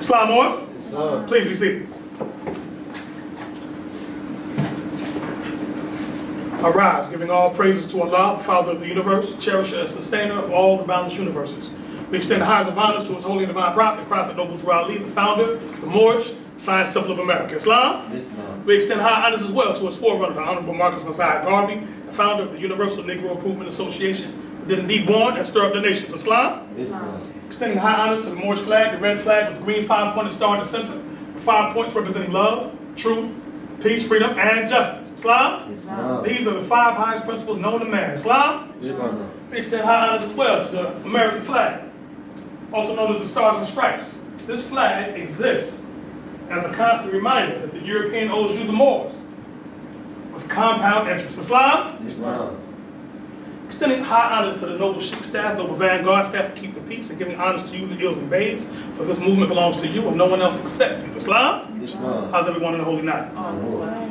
Islam Moors? Islam. Please be seated. Arise, giving all praises to Allah, the Father of the universe, cherisher and sustainer of all the boundless universes. We extend the highest of honors to His holy and divine prophet, Prophet Noble Drew Ali, the founder, the Moorish, Science Temple of America. Islam? Islam. We extend high honors as well to its forerunner, the Honorable Marcus Messiah Garvey, the founder of the Universal Negro Improvement Association, who did indeed born and stir up the nations. Islam? Islam. Extending high honors to the Moorish flag, the red flag with the green 5-pointed star in the center, the 5 points representing love, truth, peace, freedom, and justice. Islam? Islam. These are the 5 highest principles known to man. Islam? Islam. We extend high honors as well to the American flag, also known as the Stars and Stripes. This flag exists as a constant reminder that the European owes you the Moors with compound interest. Islam? Islam. Extending high honors to the noble Sheik staff, noble vanguard staff who keep the peace, and giving honors to you, the ills and bays, for this movement belongs to you and no one else except you. Islam? Islam. How's everyone in the holy night?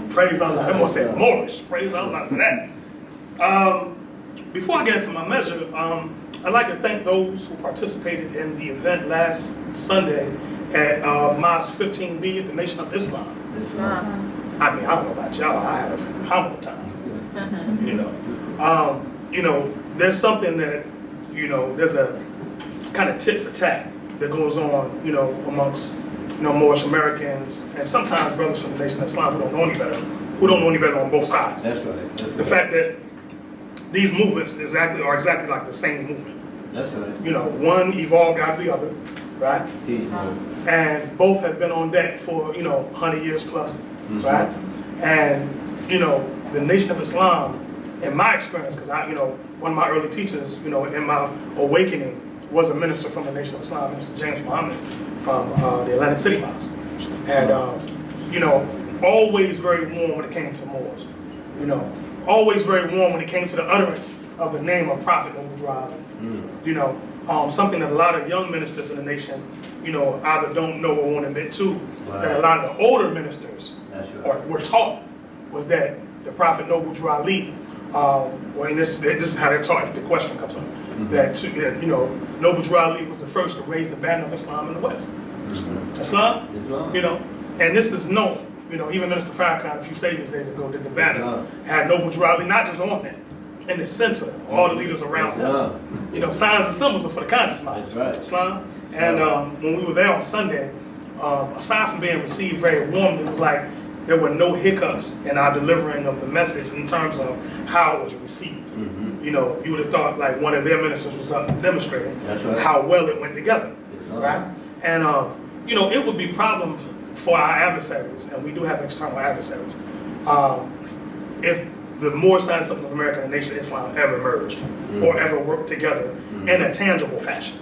Praise Allah. I'm going to say Moorish. Praise Allah for that. Before I get into my measure, I'd like to thank those who participated in the event last Sunday at Mosque 15B at the Nation of Islam. Islam. I mean, I don't know about y'all. I had a phenomenal time. You know, there's something that, there's a kind of tit for tat that goes on, amongst, Moorish Americans and sometimes brothers from the Nation of Islam who don't know any better on both sides. That's right. That's The right. fact that these movements are exactly like the same movement. That's right. One evolved out of the other, right? Islam. And both have been on deck for, 100 years plus, right? And, the Nation of Islam, in my experience, because one of my early teachers, in my awakening was a minister from the Nation of Islam, Minister James Muhammad from the Atlantic City Mosque. And, always very warm when it came to the Moors. Always very warm when it came to the utterance of the name of Prophet Noble Drew Ali. Something that a lot of young ministers in the nation, either don't know or won't admit to, that a lot of the older ministers were taught was that the Prophet Noble Drew Ali, this is how they're taught if the question comes up, that Noble Drew Ali was the first to raise the banner of Islam in the West. Islam? And this is known. Even Minister Farrakhan a few Saviors days ago did the banner, had Noble Drew Ali not just on that, in the center, all the leaders around him. Signs and symbols are for the conscious mind. Islam. And when we were there on Sunday, aside from being received very warmly, it was like there were no hiccups in our delivering of the message in terms of how it was received. You would have thought like one of their ministers was up demonstrating how well it went together, right? And it would be problems for our adversaries, and we do have external adversaries, if the Moorish Science Temple of America and the Nation of Islam ever merged or ever worked together in a tangible fashion.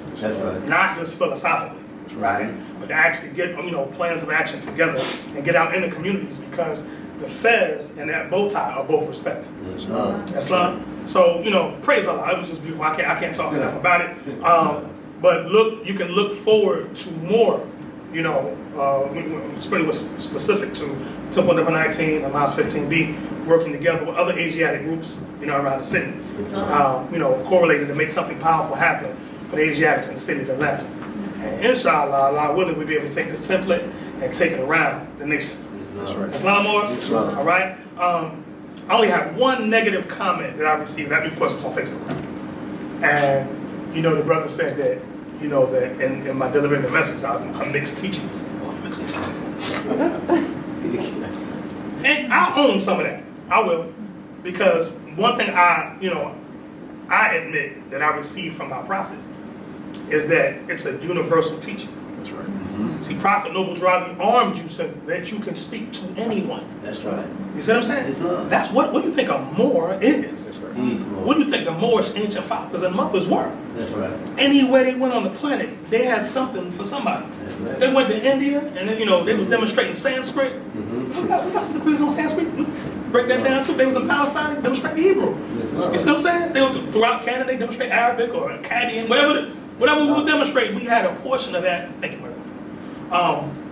Not just philosophically, right? But to actually get plans of action together and get out in the communities, because the Fez and that bow tie are both respected. Islam. So praise Allah. It was just beautiful. I can't talk enough about it. But you can look forward to more. It was specific to Temple number 19 and Mosque 15B, working together with other Asiatic groups, around the city, correlated to make something powerful happen for the Asiatics in the city of Atlanta. And inshallah, Allah willing, we'll be able to take this template and take it around the nation. Islam Moors? All right? I only had one negative comment that I received, that of course was on Facebook. And, the brother said that, that in my delivering the message, I mixed teachings. And I own some of that. I will. Because one thing I admit that I received from my prophet is that it's a universal teaching. That's right. See, Prophet Noble Drew Ali armed you so that you can speak to anyone. That's right. You see what I'm saying? Islam. That's what do you think a Moor is? That's right. What do you think the Moorish ancient fathers and mothers were? That's right. Anywhere they went on the planet, they had something for somebody. Right. They went to India, and then they was demonstrating Sanskrit. We got some degrees on Sanskrit. Break that down too. They was in Palestine, they demonstrate Hebrew. You see what I'm saying? They were throughout Canada, they demonstrate Arabic or Akkadian, whatever we would demonstrate. We had a portion of that. Thank you very much.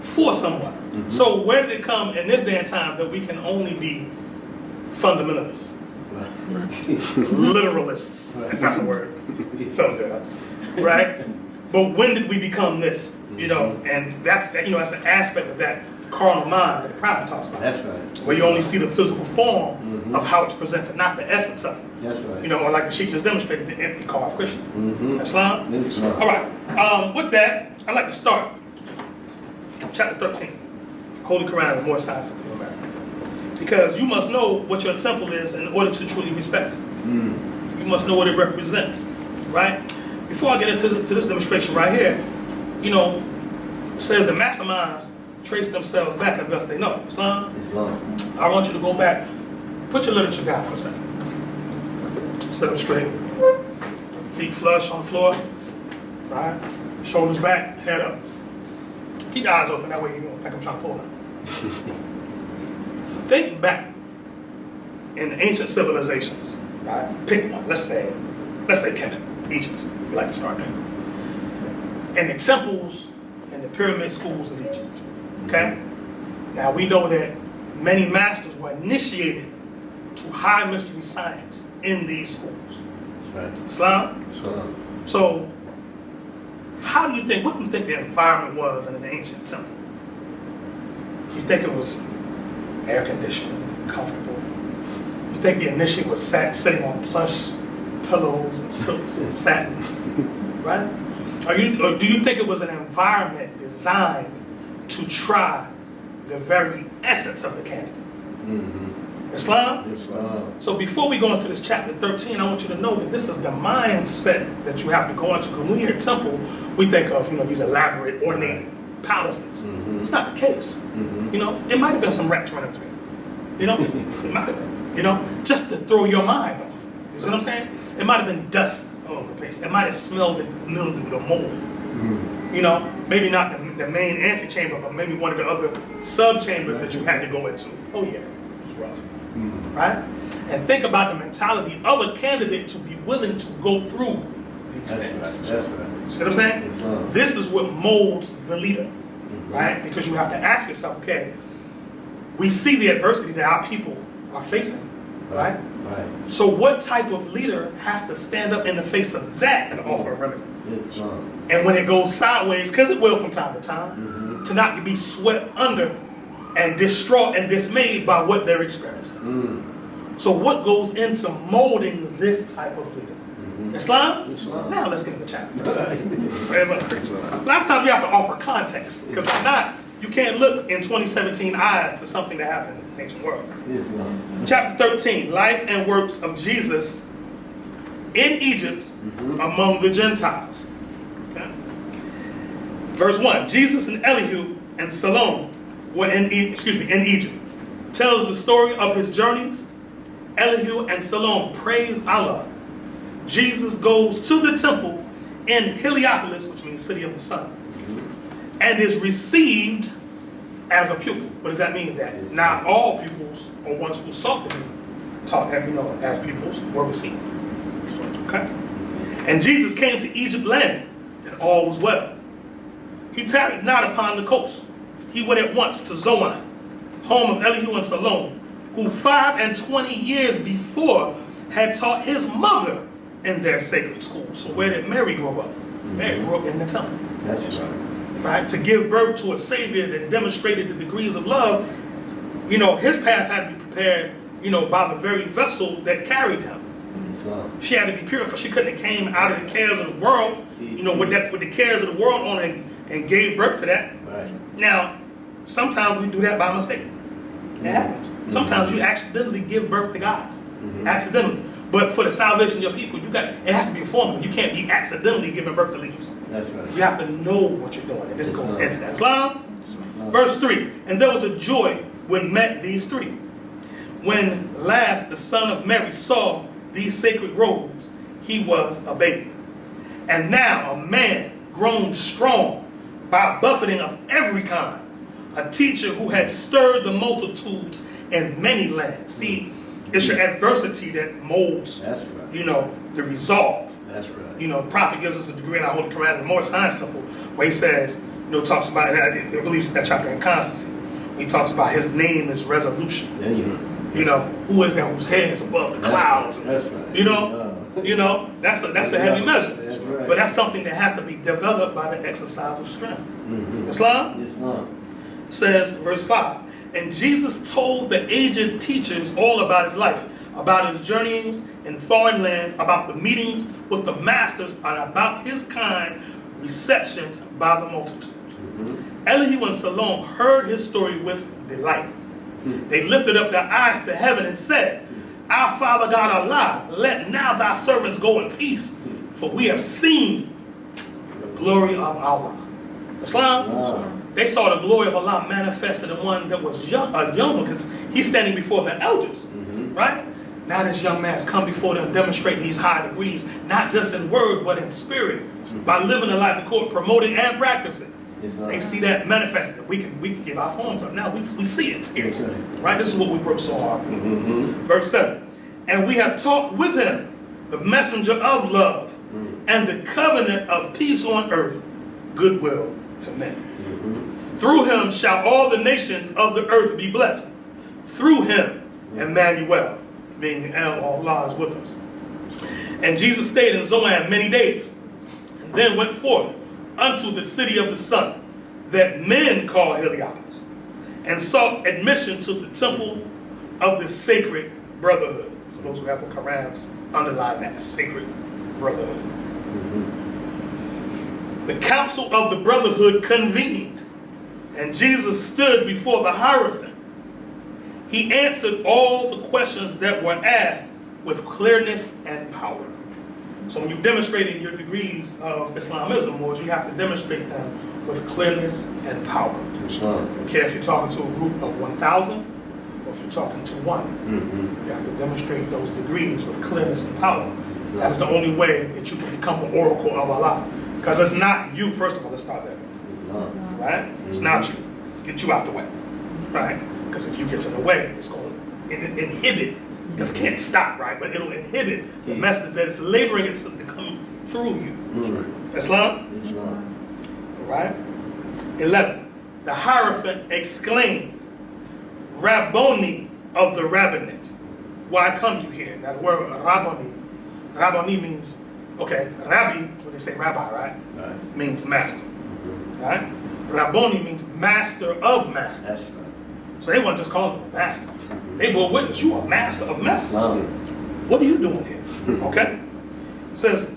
For someone. So where did it come in this day and time that we can only be fundamentalists, literalists, if that's a word? Felt good, right? But when did we become this? You know, and that's that. You know, that's an aspect of that carnal mind that the prophet talks about. That's right. Where you only see the physical form of how it's presented, not the essence of it. That's right. You know, or like the Sheik just demonstrated, the empty carved Christian. Islam. Islam. All right. With that, I'd like to start chapter 13, Holy Koran and Moorish science of America. Because you must know what your temple is in order to truly respect it. You must know what it represents, right? Before I get into this demonstration right here, you know, it says the masterminds trace themselves back and thus they know. Islam. I want you to go back, put your literature down for a second. Sit up straight, feet flush on the floor, right? Shoulders back, head up. Keep your eyes open, that way you don't think I'm trying to pull out. Think back in ancient civilizations, right? Pick one, let's say Kemet, Egypt. We like to start there. And the temples and the pyramid schools of Egypt, okay? Now we know that many masters were initiated to high mystery science in these schools. Right. Islam? Islam. So, what do you think the environment was in an ancient temple? You think it was air conditioned, comfortable? You think the initiate was sitting on plush pillows and silks and satins, right? Or do you think it was an environment designed to try the very essence of the candidate? Islam? Islam. So before we go into this chapter 13, I want you to know that this is the mindset that you have to go into. Because when we hear temple, we think of, you know, these elaborate, ornate palaces. It's not the case. You know, it might have been some rats running through. You know, it might have been. You know, just to throw your mind off. You see what I'm saying? It might have been dust all over the place. It might have smelled of mildew or mold. You know, maybe not the main antechamber, but maybe one of the other sub-chambers that you had to go into. Oh yeah, it was rough. Right? And think about the mentality of a candidate to be willing to go through these things. Right. That's right. You see what I'm saying? Islam. This is what molds the leader, right? Because you have to ask yourself, okay, we see the adversity that our people are facing, right? Right. So what type of leader has to stand up in the face of that and offer a remedy? Islam. And when it goes sideways, because it will from time to time, to not be swept under and distraught and dismayed by what they're experiencing. So what goes into molding this type of leader? Islam? Islam. Now let's get into the chapter. A lot of times you have to offer context, because if not, you can't look in 2017 eyes to something that happened in the ancient world. Islam. Chapter 13, Life and Works of Jesus in Egypt among the Gentiles. Okay? Verse 1, Jesus and Elihu and Salome were in Egypt. Tells the story of his journeys. Elihu and Salome praise Allah. Jesus goes to the temple in Heliopolis, which means city of the sun, and is received as a pupil. What does that mean? That not all pupils, or ones who sought to be taught, as pupils, were received. Okay? And Jesus came to Egypt land, and all was well. He tarried not upon the coast. He went at once to Zoan, home of Elihu and Salome, who 25 years before had taught his mother in their sacred school. So where did Mary grow up? Mary grew up in the temple. That's right. Right? To give birth to a Savior that demonstrated the degrees of love, you know, his path had to be prepared, you know, by the very vessel that carried him. Islam. She had to be purified. She couldn't have came out of the cares of the world, you know, with the cares of the world on it and gave birth to that. Right. Now, sometimes we do that by mistake. It happens. Sometimes you accidentally give birth to gods. Accidentally. But for the salvation of your people, it has to be a formula. You can't be accidentally giving birth to leaders. That's right. You have to know what you're doing. And this goes into that. Islam? Verse 3. And there was a joy when met these three. When last the son of Mary saw these sacred groves, he was a babe. And now a man grown strong by buffeting of every kind, a teacher who had stirred the multitudes in many lands. See, it's your adversity that molds, That's right. you know, the resolve. That's right. You know, the prophet gives us a degree in our Holy Koran in the Moorish science temple, where he says, you know, talks about, I believe it's that chapter in Constancy. He talks about his name is resolution. There you go. You know, who is that whose head is above the clouds? That's right. You know, You know, that's a heavy measure. That's right. But that's something that has to be developed by the exercise of strength. Islam? Islam. Says, verse 5, and Jesus told the aged teachers all about his life, about his journeyings in foreign lands, about the meetings with the masters, and about his kind receptions by the multitudes. Elihu and Salom heard his story with delight. They lifted up their eyes to heaven and said, our Father God Allah, let now thy servants go in peace, for we have seen the glory of Allah. Islam? Wow. They saw the glory of Allah manifested in one that was young, because he's standing before the elders, right? Now this young man's come before them demonstrating these high degrees, not just in word, but in spirit, by living a life of court, promoting and practicing. They see that manifested. We can give our forms up now. We see it here, right? This is what we work so hard for. Verse 7, and we have talked with him, the messenger of love, and the covenant of peace on earth, goodwill to men. Through him shall all the nations of the earth be blessed. Through him, Emmanuel, meaning Allah is with us. And Jesus stayed in Zoan many days, and then went forth unto the city of the sun, that men call Heliopolis, and sought admission to the temple of the sacred brotherhood. For those who have the Korans, underline that, sacred brotherhood. The council of the brotherhood convened, and Jesus stood before the Hierophant. He answered all the questions that were asked with clearness and power. So when you're demonstrating your degrees of Islamism, Moors, you have to demonstrate them with clearness and power. Islam. I don't care if you're talking to a group of 1,000 or if you're talking to one. You have to demonstrate those degrees with clearness and power. That is the only way that you can become the oracle of Allah. Because it's not you, first of all, let's start there. Right? It's not you. Get you out the way. Right? Because if you get in the way, it's going to inhibit. Because it can't stop, right? But it'll inhibit the message that is laboring itself to come through you. Islam? Islam. All right? 11. The Hierophant exclaimed, Rabboni of the rabbinate, why come you here? Now the word Rabboni means, okay, Rabbi, when they say rabbi, right? Means master. Right? Rabboni means master of masters. That's right. So they weren't just calling him master. They bore witness, you are master of masters. What are you doing here? Okay? It says,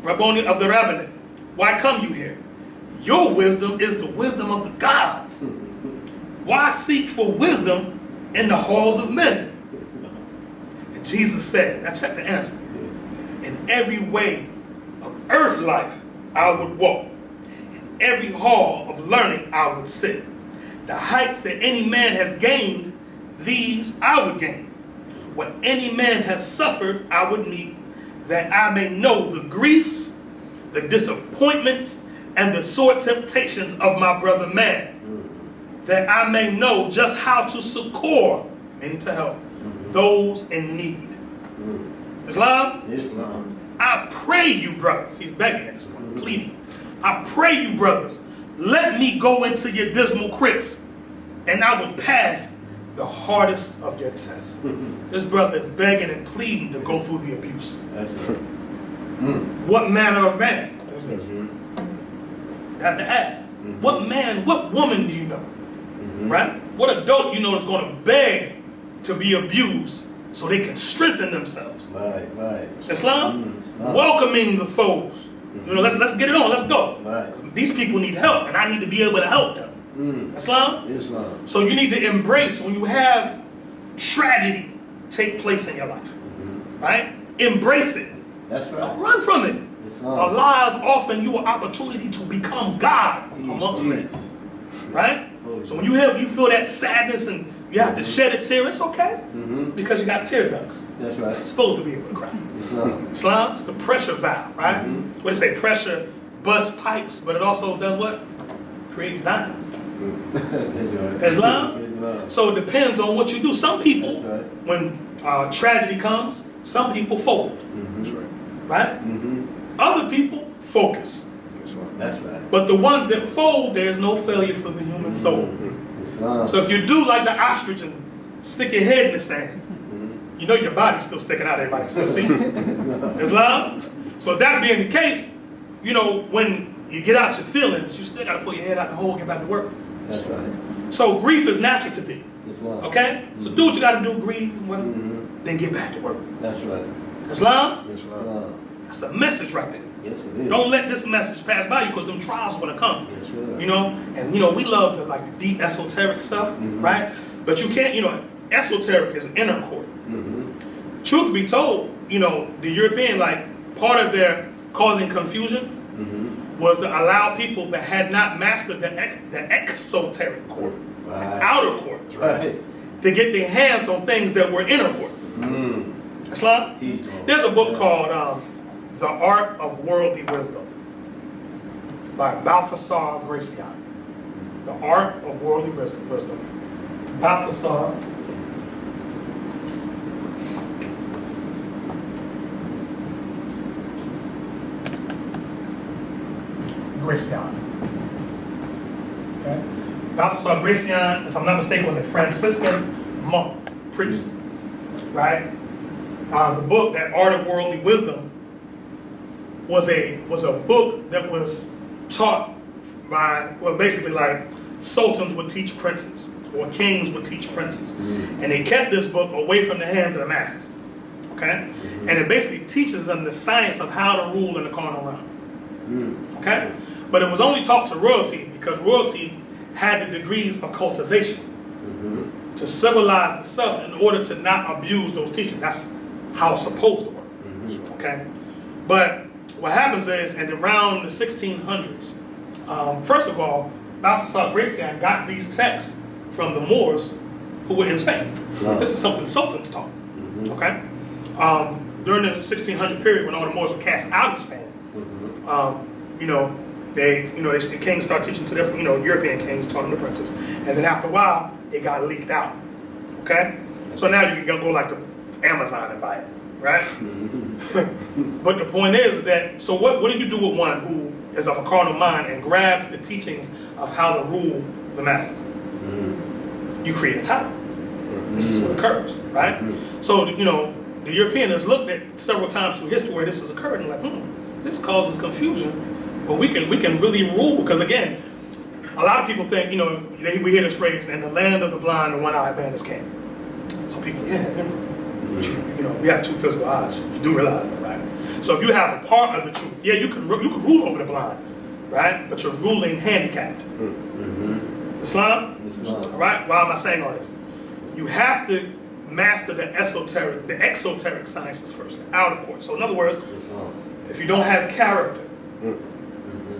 Rabboni of the rabbinate, why come you here? Your wisdom is the wisdom of the gods. Why seek for wisdom in the halls of men? And Jesus said, now check the answer. In every way of earth life I would walk. In every hall of learning I would sit. The heights that any man has gained, these I would gain. What any man has suffered, I would meet, that I may know the griefs, the disappointments, and the sore temptations of my brother man, that I may know just how to succor, meaning to help, those in need. Islam? Islam. I pray you, brothers, he's begging at this point, pleading. I pray you, brothers, let me go into your dismal crypts, and I will pass the hardest of your tests. This brother is begging and pleading to go through the abuse. That's right. What manner of man is this? You have to ask. What man, what woman do you know? Right? What adult you know is going to beg to be abused so they can strengthen themselves? Right. Islam? Welcoming the foes. You know, let's get it on, let's go. Right. These people need help, and I need to be able to help them. Islam? Islam. So you need to embrace when you have tragedy take place in your life. Right? Embrace it. That's right. Don't run from it. Islam. Allah is offering you an opportunity to become God amongst men. Right? So when you feel that sadness and you have to shed a tear, it's okay. Because you got tear ducts. That's right. You're supposed to be able to cry. Islam. Islam, it's the pressure valve, right? What they say, pressure busts pipes, but it also does what? Creates diamonds. That's right. Islam? Islam. So it depends on what you do. Some people, That's right. when tragedy comes, some people fold. That's right. Right? Other people focus. That's right. But the ones that fold, there's no failure for the human soul. Islam. So if you do like the ostrich and stick your head in the sand, you know your body's still sticking out, everybody still see Islam? So that being the case, you know, when you get out your feelings, you still got to pull your head out the hole and get back to work. That's right. So grief is natural to be. Islam. Okay? So do what you got to do, grieve, then get back to work. That's right. Islam? Islam. That's a message right there. Yes, it is. Don't let this message pass by you because them trials are going to come. Yes, sir. You know? And, you know, we love the deep esoteric stuff, right? But you can't, you know, esoteric is inner court. Truth be told, you know, the European, part of their causing confusion was to allow people that had not mastered the exoteric court, the outer court, Right. to get their hands on things that were inner court. Islam? There's a book called The Art of Worldly Wisdom by Balthasar Gracian. The Art of Worldly Wisdom. Balthasar Gracian. Okay? Balthasar Gracian, if I'm not mistaken, was a Franciscan monk, priest, right? The book, that Art of Worldly Wisdom, was a book that was taught by, well, basically sultans would teach princes, or kings would teach princes. And they kept this book away from the hands of the masses, okay? And it basically teaches them the science of how to rule in the carnal realm, okay? But it was only taught to royalty because royalty had the degrees of cultivation to civilize the self in order to not abuse those teachings. That's how it's supposed to work, okay? But what happens is, at around the 1600s, first of all, Balthasar Gracian got these texts from the Moors who were in Spain. This is something sultans taught, okay? During the 1600 period, when all the Moors were cast out of Spain, the kings started teaching to their, European kings taught them the princes, and then after a while, it got leaked out, okay? So now you can go to Amazon and buy it, right? But the point is that, so what do you do with one who is of a carnal mind and grabs the teachings of how to rule the masses? You create a title. This is what occurs, right? So, the European has looked at several times through history where this has occurred and this causes confusion, but we can really rule, because again, a lot of people think, we hear this phrase, "in the land of the blind, the one-eyed man is king." So people, we have two physical eyes. You do realize that, right? So if you have a part of the truth, you could rule over the blind, right? But you're ruling handicapped. Islam? Right? Why am I saying all this? You have to master the exoteric sciences first, the outer court. So in other words, if you don't have character,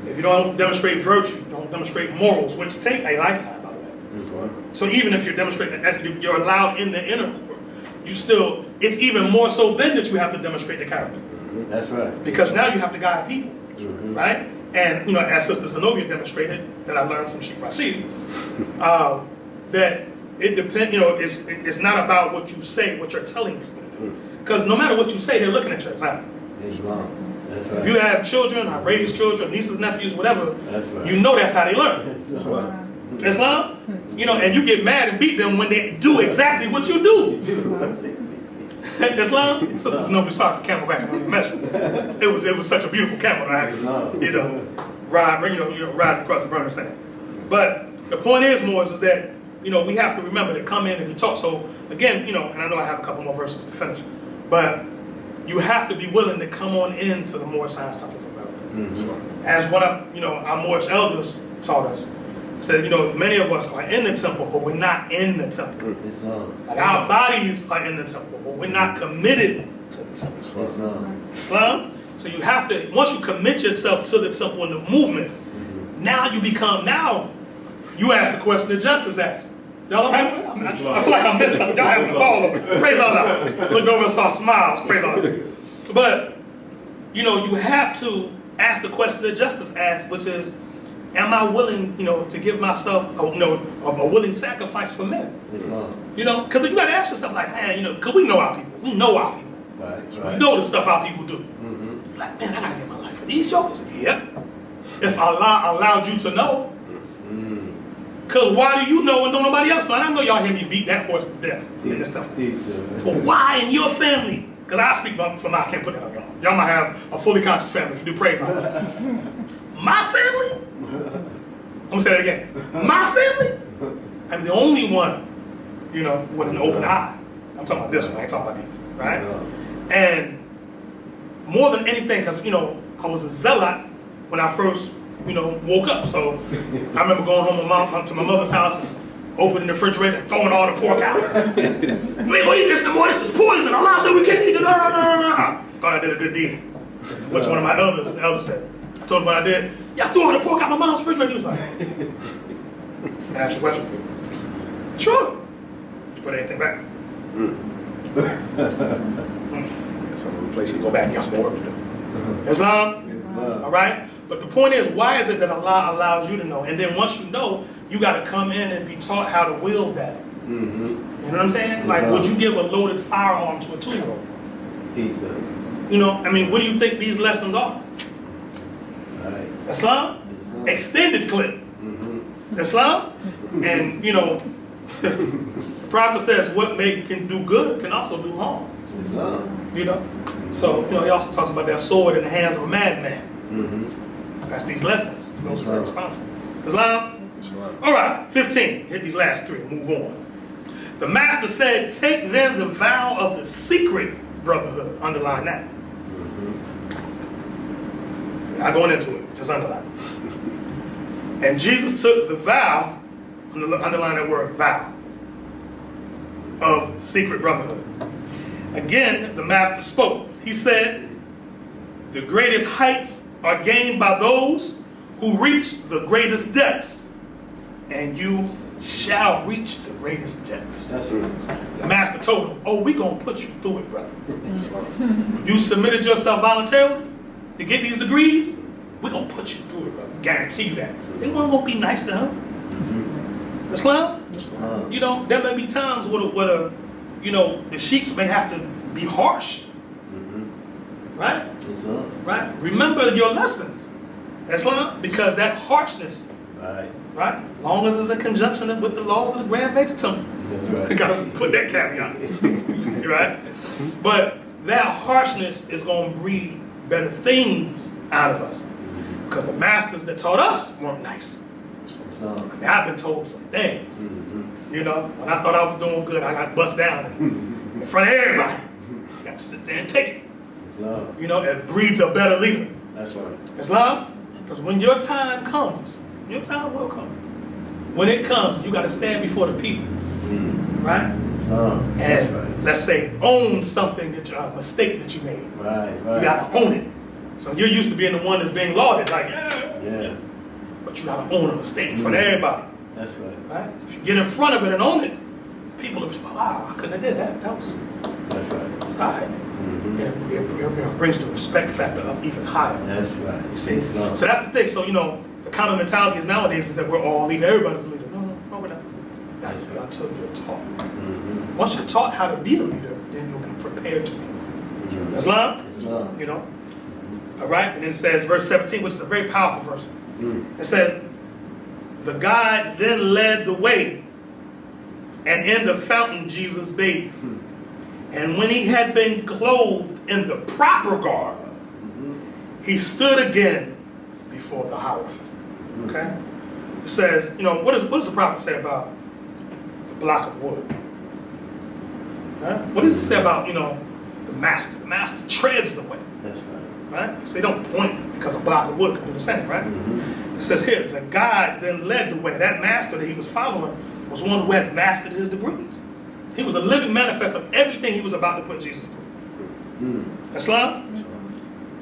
if you don't demonstrate virtue, don't demonstrate morals, which take a lifetime, by the way. So even if you're demonstrating that you're allowed in the inner court, it's even more so then that you have to demonstrate the character. That's right. Because now you have to guide people, right? And as Sister Zenobia demonstrated, that I learned from Sheik that it depends. It's not about what you say, what you're telling people to do. Because no matter what you say, they're looking at your example. Islam. That's right. If you have children, I've raised children, nieces, nephews, whatever, That's right. that's how they learn. That's right. Islam, and you get mad and beat them when they do exactly what you do. Islam, Sister Zenobia, sorry for camelback on the measure. It was such a beautiful camel, right? Ride across the burning sands. But the point is, Moors, is that we have to remember to come in and be taught. So again, and I know I have a couple more verses to finish, but you have to be willing to come on into the Moorish Science Temple of America. As one of our Moorish elders taught us, said, many of us are in the temple, but we're not in the temple. Like our bodies are in the temple, but we're not committed to the temple. Islam. So you have to, once you commit yourself to the temple and the movement, now you ask the question that Justice asked. Y'all all right? I feel like I missed something. Y'all having a ball over. Praise Allah. Looked over and saw smiles. Praise Allah. But, you have to ask the question that Justice asked, which is, am I willing, to give myself, a willing sacrifice for men? Because you got to ask yourself, because we know our people. We know our people. Right. We know the stuff our people do. It's like, man, I got to give my life for these jokers. Yep. If Allah allowed you to know, Because why do you know and don't nobody else know? And I know y'all hear me beat that horse to death in this stuff. But why in your family? Because I speak for my, I can't put that on y'all. Y'all might have a fully conscious family if you do praise on it. My family? I'm going to say that again. My family? I'm the only one, you know, with an open eye. I'm talking about this one, I ain't talking about these, right? And more than anything, because, you know, I was a zealot when I first, you know, woke up. So I remember going home to my mother's house, and opening the refrigerator and throwing all the pork out. We ain't gonna eat this no more, this is poison. Allah said we can't eat it. Thought I did a good deed. Which one of my elders said. I told him what I did. Y'all threw all the pork out my mom's refrigerator. He was like, can I ask you a question? Sure. Did you put anything back? So I'm replace it, go back, you got some more work to do. Islam? All right? But the point is, why is it that Allah allows you to know? And then once you know, you got to come in and be taught how to wield that. You know what I'm saying? Like, would you give a loaded firearm to a 2-year-old? Teach them. You know, I mean, what do you think these lessons are? Right. Islam? Extended clip. Islam? And, you know, the Prophet says what can do good can also do harm. Islam. You know? So, you know, he also talks about that sword in the hands of a madman. That's these lessons. Those are responsible. Islam? All right, 15. Hit these last 3 and move on. The master said, take then the vow of the secret brotherhood. Underline that. Not going into it, just underline it. And Jesus took the vow, underline that word, vow, of secret brotherhood. Again, the master spoke. He said, the greatest heights are gained by those who reach the greatest depths, and you shall reach the greatest depths. That's right. The master told him, oh, we're going to put you through it, brother. You submitted yourself voluntarily to get these degrees, we're going to put you through it, brother. Guarantee you that. They weren't going to be nice to him. Islam? You know, there may be times where you know, the sheiks may have to be harsh. Right? Right? Remember your lessons. Islam? Because that harshness, right? As long as it's in conjunction with the laws of the Grand Major Temple. That's right. You gotta put that caveat. Right? But that harshness is going to breed better things out of us. Because the masters that taught us weren't nice. I mean, I've been told some things. You know, when I thought I was doing good, I got bust down in front of everybody. You got to sit there and take it. Islam. You know, it breeds a better leader. That's right. Islam? Because when your time comes, your time will come. When it comes, you got to stand before the people. Right? Islam. That's And right. let's say, own something that a mistake that you made. Right. You got to own it. So you're used to being the one that's being lauded, like, Yeah. But you got to own a mistake in front of everybody. That's right. Right? If you get in front of it and own it, people will be, wow, I couldn't have did that. That was That's right. all right. And it brings the respect factor up even higher. That's right. You see? Islam. So that's the thing. So, you know, the kind of mentality is nowadays is that we're all leaders. Everybody's a leader. No, we're not. You got to be until you're taught. Once you're taught how to be a leader, then you'll be prepared to be a leader. Islam? Islam. You know? All right? And then it says, verse 17, which is a very powerful verse. It says, the guide then led the way, and in the fountain Jesus bathed. And when he had been clothed in the proper garb, he stood again before the hierophant. Okay? It says, you know, what does the prophet say about the block of wood? Huh? What does it say about, you know, the master? The master treads the way. That's right. Right? So they don't point because a block of wood can do the same, right? It says here, the guide then led the way. That master that he was following was one who had mastered his degrees. He was a living manifest of everything he was about to put Jesus through. Islam?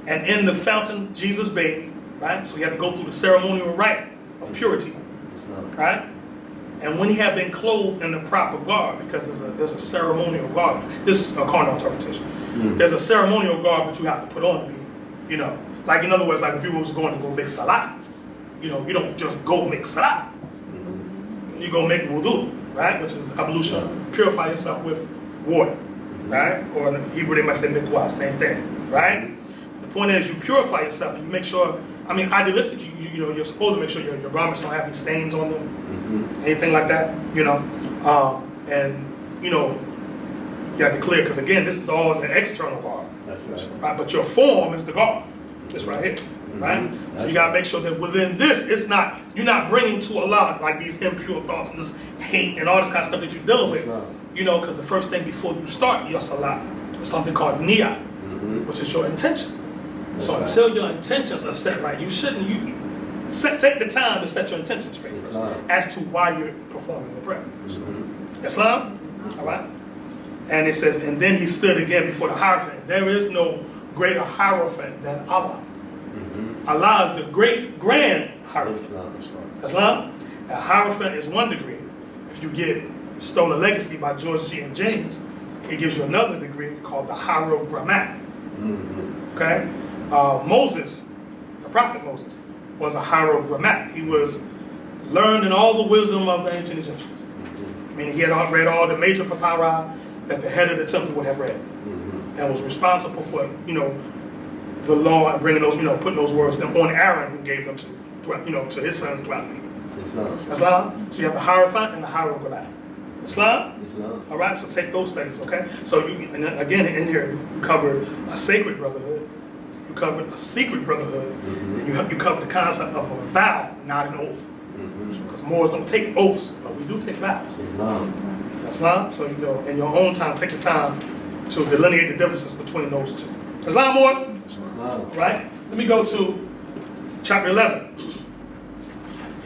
And in the fountain, Jesus bathed, right? So he had to go through the ceremonial rite of purity, right? And when he had been clothed in the proper garb, because there's a ceremonial garb. This is a carnal interpretation. There's a ceremonial garb that you have to put on to be, you know, like in other words, like if you was going to go make salat, you know, you don't just go make salat. You go make wudu, right? Which is ablution. Purify yourself with water, right? Or in Hebrew they might say mikwah, same thing, right? The point is you purify yourself and you make sure I mean, idealistic, you're supposed to make sure your garments don't have these stains on them, anything like that, and you have to clear, because again, this is all the external garb. That's Right? But your form is the garb. This right here. Right? So you gotta make sure that within this, you're not bringing to Allah like these impure thoughts and this hate and all this kind of stuff that you're dealing with. Because the first thing before you start your salah is something called niyah, which is your intention. So until your intentions are set right, you take the time to set your intentions straight first as to why you're performing the prayer. Islam? All right? And it says, and then he stood again before the Hierophant. There is no greater Hierophant than Allah. Allah is the great grand Hierophant. Islam? A Hierophant is 1 degree. If you get Stolen Legacy by George G.M. James, he gives you another degree called the Hierogrammat. Okay? Moses, the prophet Moses, was a Hierogrammat. He was learned in all the wisdom of the ancient Egyptians. I mean, he had read all the major papyri that the head of the temple would have read, and was responsible for, the law and bringing those, putting those words on Aaron, who gave them to his sons throughout the people. Islam. So you have the Hierophant and the Hierogrammat. Islam. All right. So take those studies. Okay. So and again in here you covered a sacred brotherhood, you covered a secret brotherhood, and you covered the concept of a vow, not an oath. Because Moors don't take oaths, but we do take vows. Islam. So in your own time, take the time to delineate the differences between those two. Islam, Moors? Right? Let me go to chapter 11.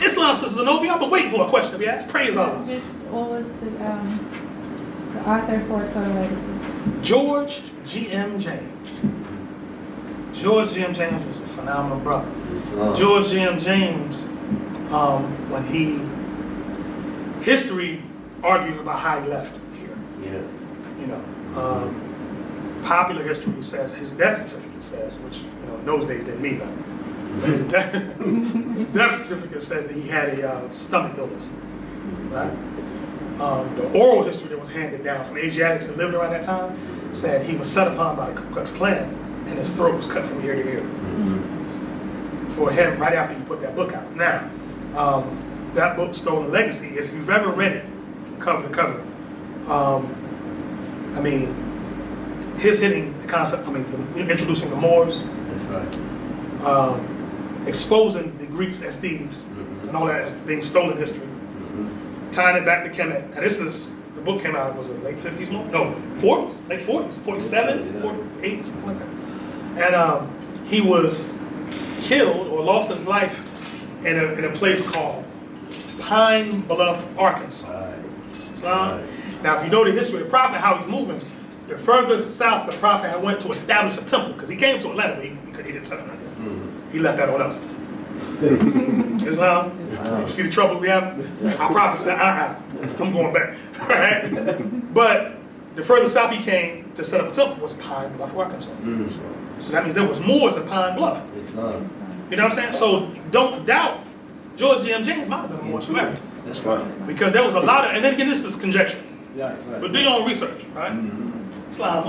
Islam, Sister Zenobia, I've been waiting for a question to be asked. Praise Allah. Just what was the author for Stolen Legacy? George G.M. James. George G.M. James was a phenomenal brother. George G.M. James, history argues about how he left here. Popular history says, his death certificate says, which in those days didn't mean nothing. His death certificate says that he had a stomach illness. Right? The oral history that was handed down from Asiatics that lived around that time said he was set upon by the Ku Klux Klan and his throat was cut from ear to ear. For him, right after he put that book out. Now, that book, Stolen Legacy, if you've ever read it from cover to cover, his hitting the concept, introducing the Moors, exposing the Greeks as thieves, and all that as being stolen history, tying it back to Kemet. Now the book came out, was it late 50s? No, 40s, late 40s, 47, 48, something like that. And he was killed or lost his life in a place called Pine Bluff, Arkansas. Now, if you know the history of the prophet, how he's moving, the further south the prophet had went to establish a temple, because he came to Atlanta, he didn't settle right there. He left that on us. Islam, you see the trouble we have? Our prophet said, I'm going back. Right? But the further south he came to set up a temple was Pine Bluff, Arkansas. So that means there was Moors at Pine Bluff. You know what I'm saying? So don't doubt George G.M. James might have been a Moorish American. That's right. Because there was a lot of, and then again, this is conjecture. But do your own research, right? Islam,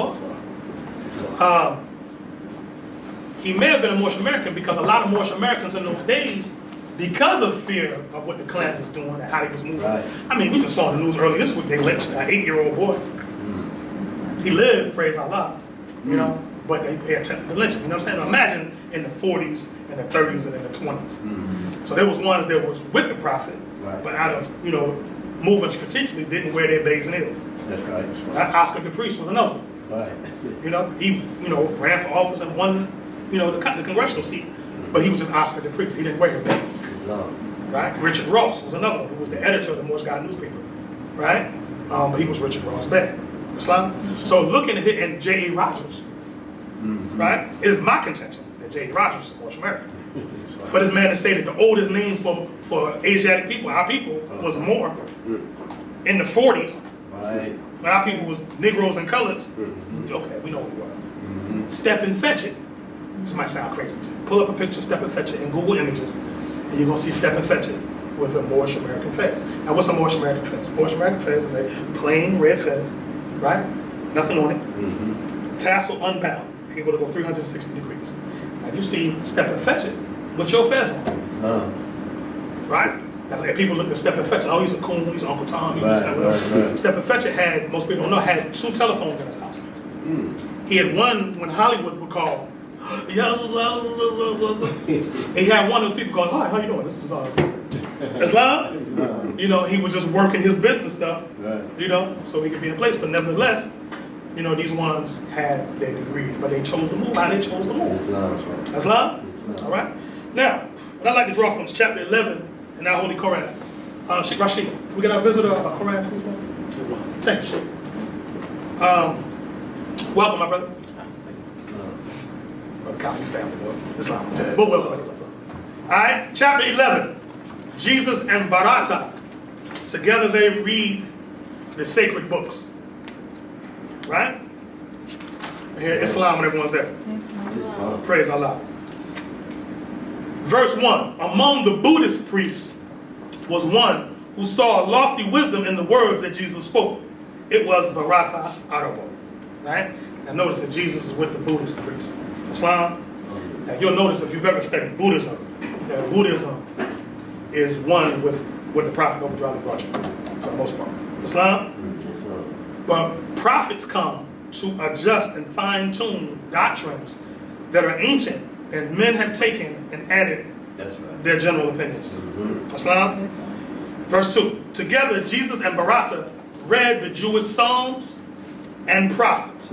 he may have been a Moorish American because a lot of Moorish Americans in those days, because of fear of what the Klan was doing and how he was moving. We just saw in the news earlier this week, they lynched an 8-year-old boy. He lived, praise Allah, but they attempted to lynch him. You know what I'm saying? Now imagine in the 40s, and the 30s, and in the 20s. So there was ones that was with the prophet, but out of, moving strategically, didn't wear their bays and heels. That's right. Oscar the Priest was another one. He, ran for office and won, the congressional seat, but he was just Oscar the Priest. He didn't wear his bag. Right? Richard Ross was another one. He was the editor of the Moorish Guide newspaper. Right? But he was Richard Ross bag. Islam. So looking at it, and J.E. Rogers, right, is my contention that J.E. Rogers is Moorish American. For this man to say that the oldest name for Asiatic people, our people, was Moor in the 40s, when our people was Negroes and coloreds, okay, we know who we are. Step and fetch it. This might sound crazy too. Pull up a picture, step and fetch it in Google Images, and you're gonna see step and fetch it with a Moorish American fez. Now, what's a Moorish American fez? Moorish American fez is a plain red fez, right? Nothing on it. Tassel unbound, able to go 360 degrees. Now, you see step and fetch it. What's your fez on? Right? That's like people look at Step and Fetcher. Oh, he's a coon, he's Uncle Tom, he's this, that, whatever. Step and Fetcher had, most people don't know, had 2 telephones in his house. He had one when Hollywood would call. He had one of those people going, hi, how you doing? This is Islam. You know, he was just working his business stuff, you know, so he could be in place. But nevertheless, you know, these ones had their degrees, but they chose to move how they chose to move. Islam? All right. Now, what I'd like to draw from is chapter 11 in our Holy Koran. Sheik Rashid, we got our visitor, Koran, please. Thank you, Sheik. Welcome, my brother. Brother Kyle, your family, Islam. But welcome. All right, chapter 11. Jesus and Barata. Together they read the sacred books. Right? Here, Islam, when everyone's there. Praise Allah. Verse 1. Among the Buddhist priests was one who saw lofty wisdom in the words that Jesus spoke. It was Barata Arabo. Right? Now notice that Jesus is with the Buddhist priests. Islam. Now you'll notice if you've ever studied Buddhism, that Buddhism is one with what the Prophet Obadiah brought you, for the most part. Islam? But prophets come to adjust and fine-tune doctrines that are ancient and men have taken and added their general opinions to. Islam? Verse 2. Together, Jesus and Barata read the Jewish Psalms and prophets.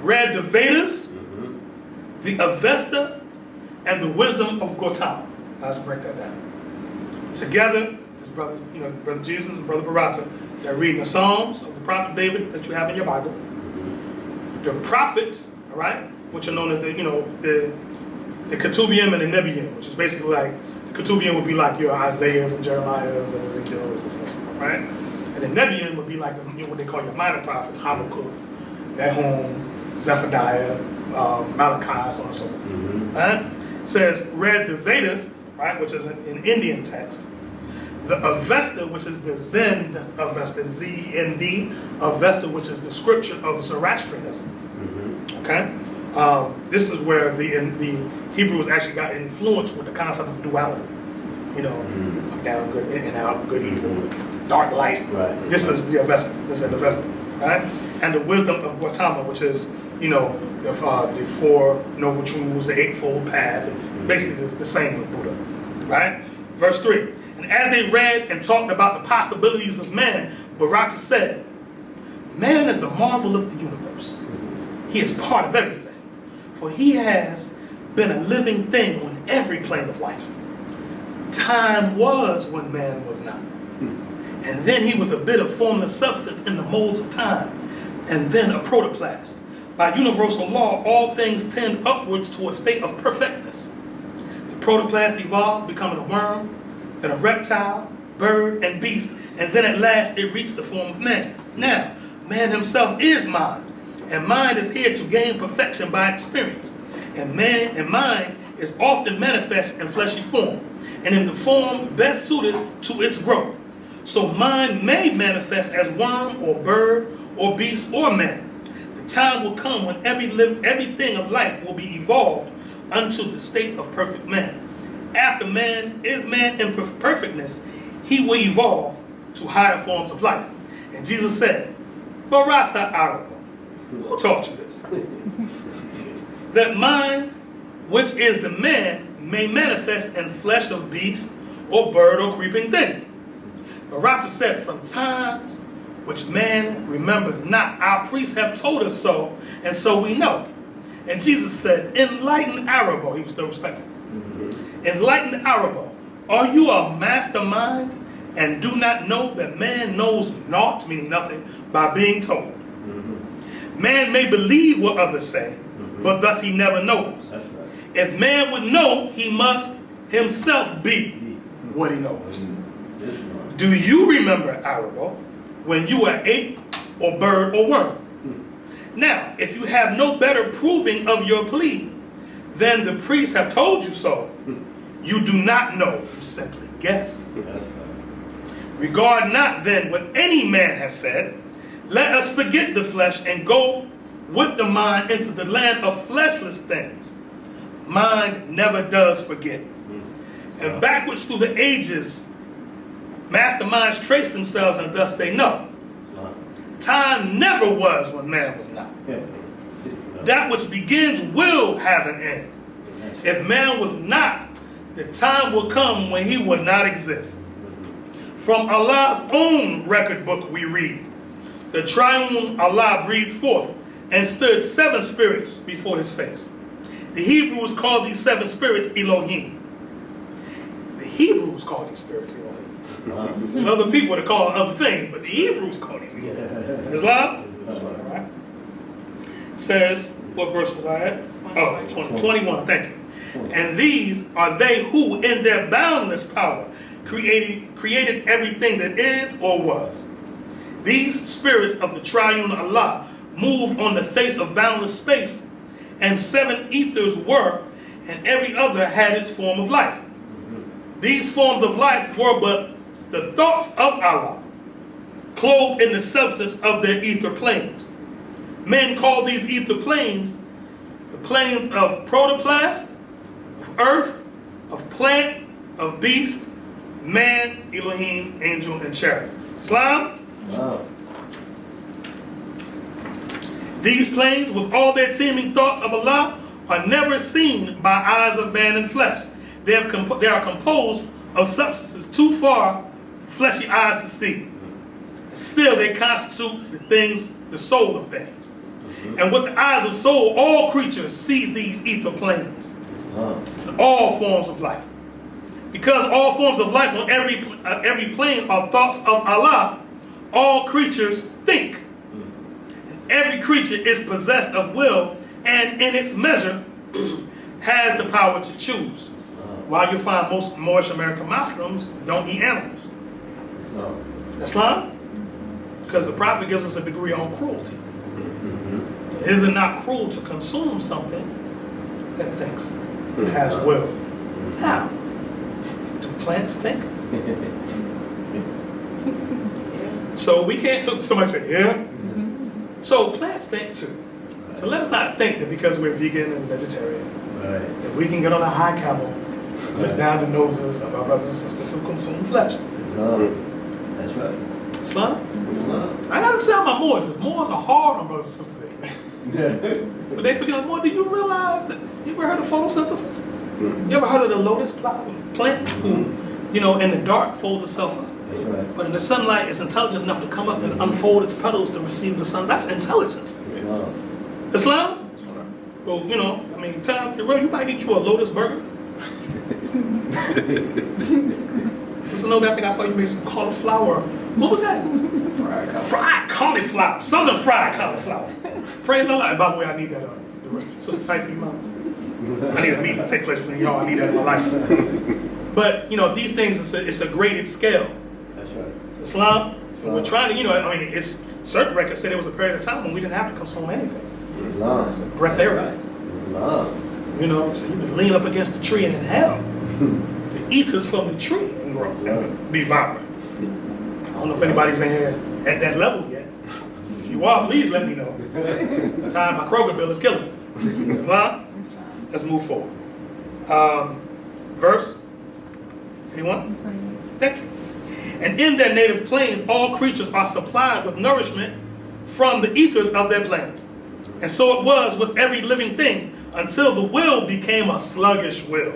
Read the Vedas, the Avesta, and the wisdom of Gautama. Let's break that down. Together, his brothers, you know, Brother Jesus and Brother Barata, they're reading the Psalms of the Prophet David that you have in your Bible. The prophets, all right, which are known as the, you know, the Ketubium and the Nebium, which is basically like, the Ketubium would be like your Isaiahs and Jeremiahs and Ezekiel's and stuff, right? And the Nebium would be like the, you know, what they call your minor prophets, Habakkuk, Nahum, Zephaniah, Malachi, so on and so forth. Right? It says, read the Vedas, right, which is an Indian text. The Avesta, which is the Zend Avesta, Z-E-N-D, Avesta, which is the scripture of Zoroastrianism. Okay? This is where the Hebrews actually got influenced with the concept of duality. You know, up, down, good, in and out, good, evil, dark, light. Right. This is the Avesta. This is the Avesta. Right? And the wisdom of Gautama, which is, you know, the 4 noble truths, the 8-fold path, basically the sayings of Buddha. Right? Verse 3. And as they read and talked about the possibilities of man, Barata said, man is the marvel of the universe. He is part of everything. For he has been a living thing on every plane of life. Time was when man was not. And then he was a bit of formless substance in the molds of time. And then a protoplast. By universal law, all things tend upwards to a state of perfectness. The protoplast evolved, becoming a worm, then a reptile, bird, and beast, and then at last it reached the form of man. Now, man himself is mind, and mind is here to gain perfection by experience. And mind is often manifest in fleshy form, and in the form best suited to its growth. So mind may manifest as worm or bird or beast or man. The time will come when everything of life will be evolved unto the state of perfect man. After man is man in perfectness, he will evolve to higher forms of life. And Jesus said, Barata Arabo, who taught you this? That mind, which is the man, may manifest in flesh of beast or bird or creeping thing. Barata said, from times which man remembers not, our priests have told us so, and so we know. And Jesus said, enlightened Arabo, he was still respectful. Enlightened Arabo, are you a mastermind and do not know that man knows naught, meaning nothing, by being told? Man may believe what others say, but thus he never knows. Right. If man would know, he must himself be what he knows. Do you remember, Arabo, when you were ape or bird or worm? Now, if you have no better proving of your plea than the priests have told you so, you do not know, you simply guess. Regard not then what any man has said. Let us forget the flesh and go with the mind into the land of fleshless things. mind never does forget. And backwards through the ages, masterminds trace themselves, and thus they know. Time never was when man was not. That which begins will have an end. If man was not, the time will come when he will not exist. From Allah's own record book we read, the triune Allah breathed forth and stood 7 spirits before his face. The Hebrews call these 7 spirits Elohim. The Hebrews call these spirits Elohim. There's other people that call other things, but the Hebrews call these Elohim. Islam? All right. Says, what verse was I at? Oh, 21, thank you. And these are they who, in their boundless power, created everything that is or was. These spirits of the triune Allah move on the face of boundless space, and 7 ethers were, and every other had its form of life. These forms of life were but the thoughts of Allah, clothed in the substance of their ether planes. Men call these ether planes the planes of protoplast, of earth, of plant, of beast, man, Elohim, angel, and cherub. Islam? Wow. These planes, with all their teeming thoughts of Allah, are never seen by eyes of man and flesh. They are composed of substances too far for fleshy eyes to see. Still, they constitute the things, the soul of things. And with the eyes of soul, all creatures see these ether planes. All forms of life. Because all forms of life on every plane are thoughts of Allah, all creatures think. And every creature is possessed of will, and in its measure has the power to choose. While you find most Moorish American Muslims don't eat animals. Islam? Because the Prophet gives us a degree on cruelty. Is it not cruel to consume something that thinks, that has will? How? Do plants think? So we can't, somebody say, yeah? So plants think too. So let's not think that because we're vegan and vegetarian, that we can get on a high camel, look down the noses of our brothers and sisters who consume flesh. That's right. Islam? Islam. I gotta tell my Moors, Moors are hard on brothers and sisters. But they forget, more, do you realize that, you ever heard of photosynthesis? You ever heard of the lotus flower plant who, you know, in the dark folds itself up? Right. But in the sunlight, it's intelligent enough to come up and unfold its petals to receive the sun. That's intelligence. Islam? Well, you know, I mean, Tom, you might eat you a lotus burger. Sister Noble, I think I saw you made some cauliflower. What was that? Fried cauliflower. Southern fried cauliflower. Praise Allah. By the way, I need that. Sister, type for you, mom. I need a meeting to take place between y'all. I need that in my life. But, you know, these things, it's a graded scale. That's right. Islam, we're trying to, you know, I mean, it's certain records say there was a period of time when we didn't have to consume anything. Islam. It's a breath air. Islam. You know, so you could lean up against the tree and inhale the ethers from the tree and grow and be vibrant. I don't know if anybody's in here at that level yet. If you are, please let me know. Time my Kroger bill is killing me. Islam? Let's move forward. Verse? Anyone? Thank you. And in their native plains, all creatures are supplied with nourishment from the ethers of their plains. And so it was with every living thing until the will became a sluggish will.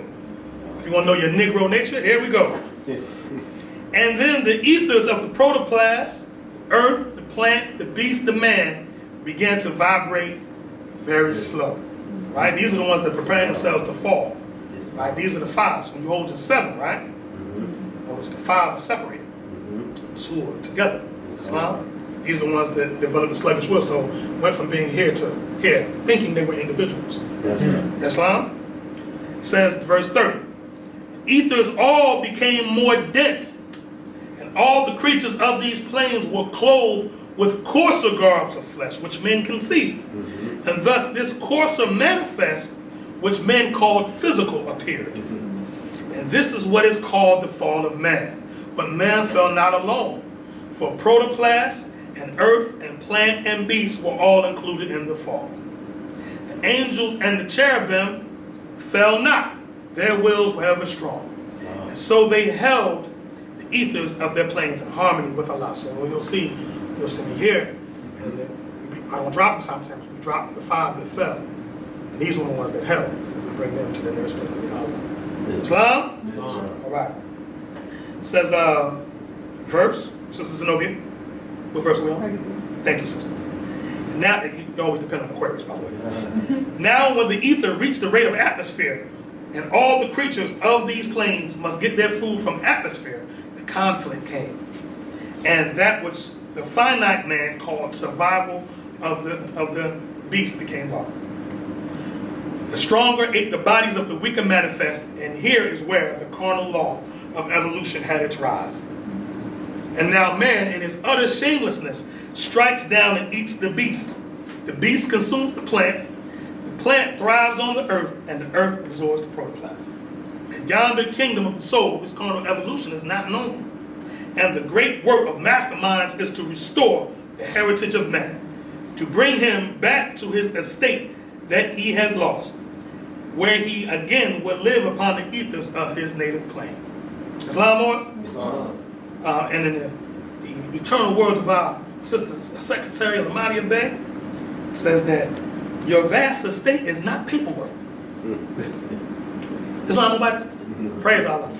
If you want to know your Negro nature, here we go. And then the ethers of the protoplast, the earth, the plant, the beast, the man, began to vibrate very slow. Right? These are the ones that are preparing themselves to fall. Right? These are the 5s. When you hold your 7, right? Notice the 5 are separated. 2 are together. Islam? These are the ones that developed the sluggish will. So went from being here to here, thinking they were individuals. Islam? It says, verse 30. The ethers all became more dense, and all the creatures of these plains were clothed with coarser garbs of flesh, which men conceive. And thus this coarser manifest, which men called physical, appeared. And this is what is called the fall of man. But man fell not alone, for protoplast and earth and plant and beast were all included in the fall. The angels and the cherubim fell not. Their wills were ever strong. And so they held the ethers of their planes in harmony with Allah. So you'll see me here. And I don't drop them sometimes. We drop the 5 that fell. And these are the ones that held. And we bring them to the nearest place to be Allah. Islam? All right. It says, verse, Sister Zenobia. What verse are we on? 33. Thank you, sister. Now, you always depend on Aquarius, by the way. Now, when the ether reached the rate of atmosphere, and all the creatures of these planes must get their food from atmosphere, the conflict came. And that which the finite man called survival of the beast became law. The stronger ate the bodies of the weaker manifest, and here is where the carnal law of evolution had its rise. And now man, in his utter shamelessness, strikes down and eats the beast. The beast consumes the plant thrives on the earth, and the earth absorbs the protoplasm. And yonder kingdom of the soul, this carnal evolution, is not known. And the great work of masterminds is to restore the heritage of man, to bring him back to his estate that he has lost, where he again will live upon the ethers of his native plane. Islam, Morris? And in the eternal words of our sister Secretary of the Mahdi Bay, says that your vast estate is not paperwork. Islam, nobody? Praise Allah.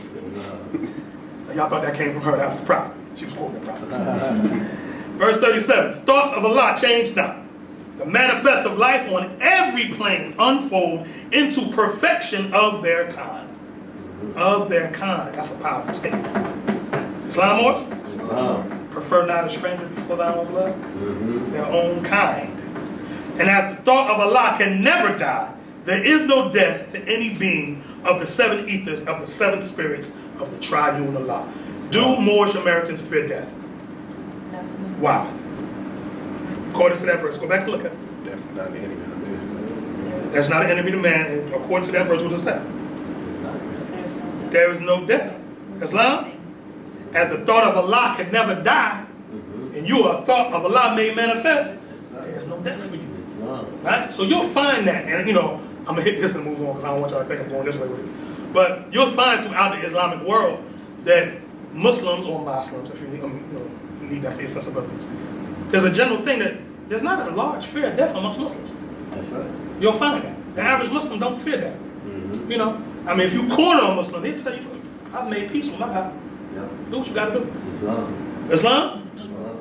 So y'all thought that came from her. That was the prophet. She was quoting the prophet. Verse 37. Thoughts of Allah change not. The manifest of life on every plane unfold into perfection of their kind. Of their kind. That's a powerful statement. Islam, Morris? Prefer not a stranger before thy own blood. Their own kind. And as the thought of Allah can never die, there is no death to any being of the 7 ethers of the 7 spirits of the triune Allah. Do Moorish Americans fear death? Why? According to that verse, go back and look at it. Death not the enemy of man. That's not an enemy to man. And according to that verse, what does that? There is no death. Islam? As the thought of Allah can never die, and you are a thought of Allah made manifest, there's no death for you. Right? So you'll find that, and I'm gonna hit this and move on because I don't want y'all to think I'm going this way with it. But you'll find throughout the Islamic world that Muslims or Muslims, if you need that for your sensibilities, there's a general thing that there's not a large fear of death amongst Muslims. That's right. You'll find that. The average Muslim don't fear that. If you corner a Muslim, they'll tell you, I've made peace with my God. Do what you gotta do. Islam?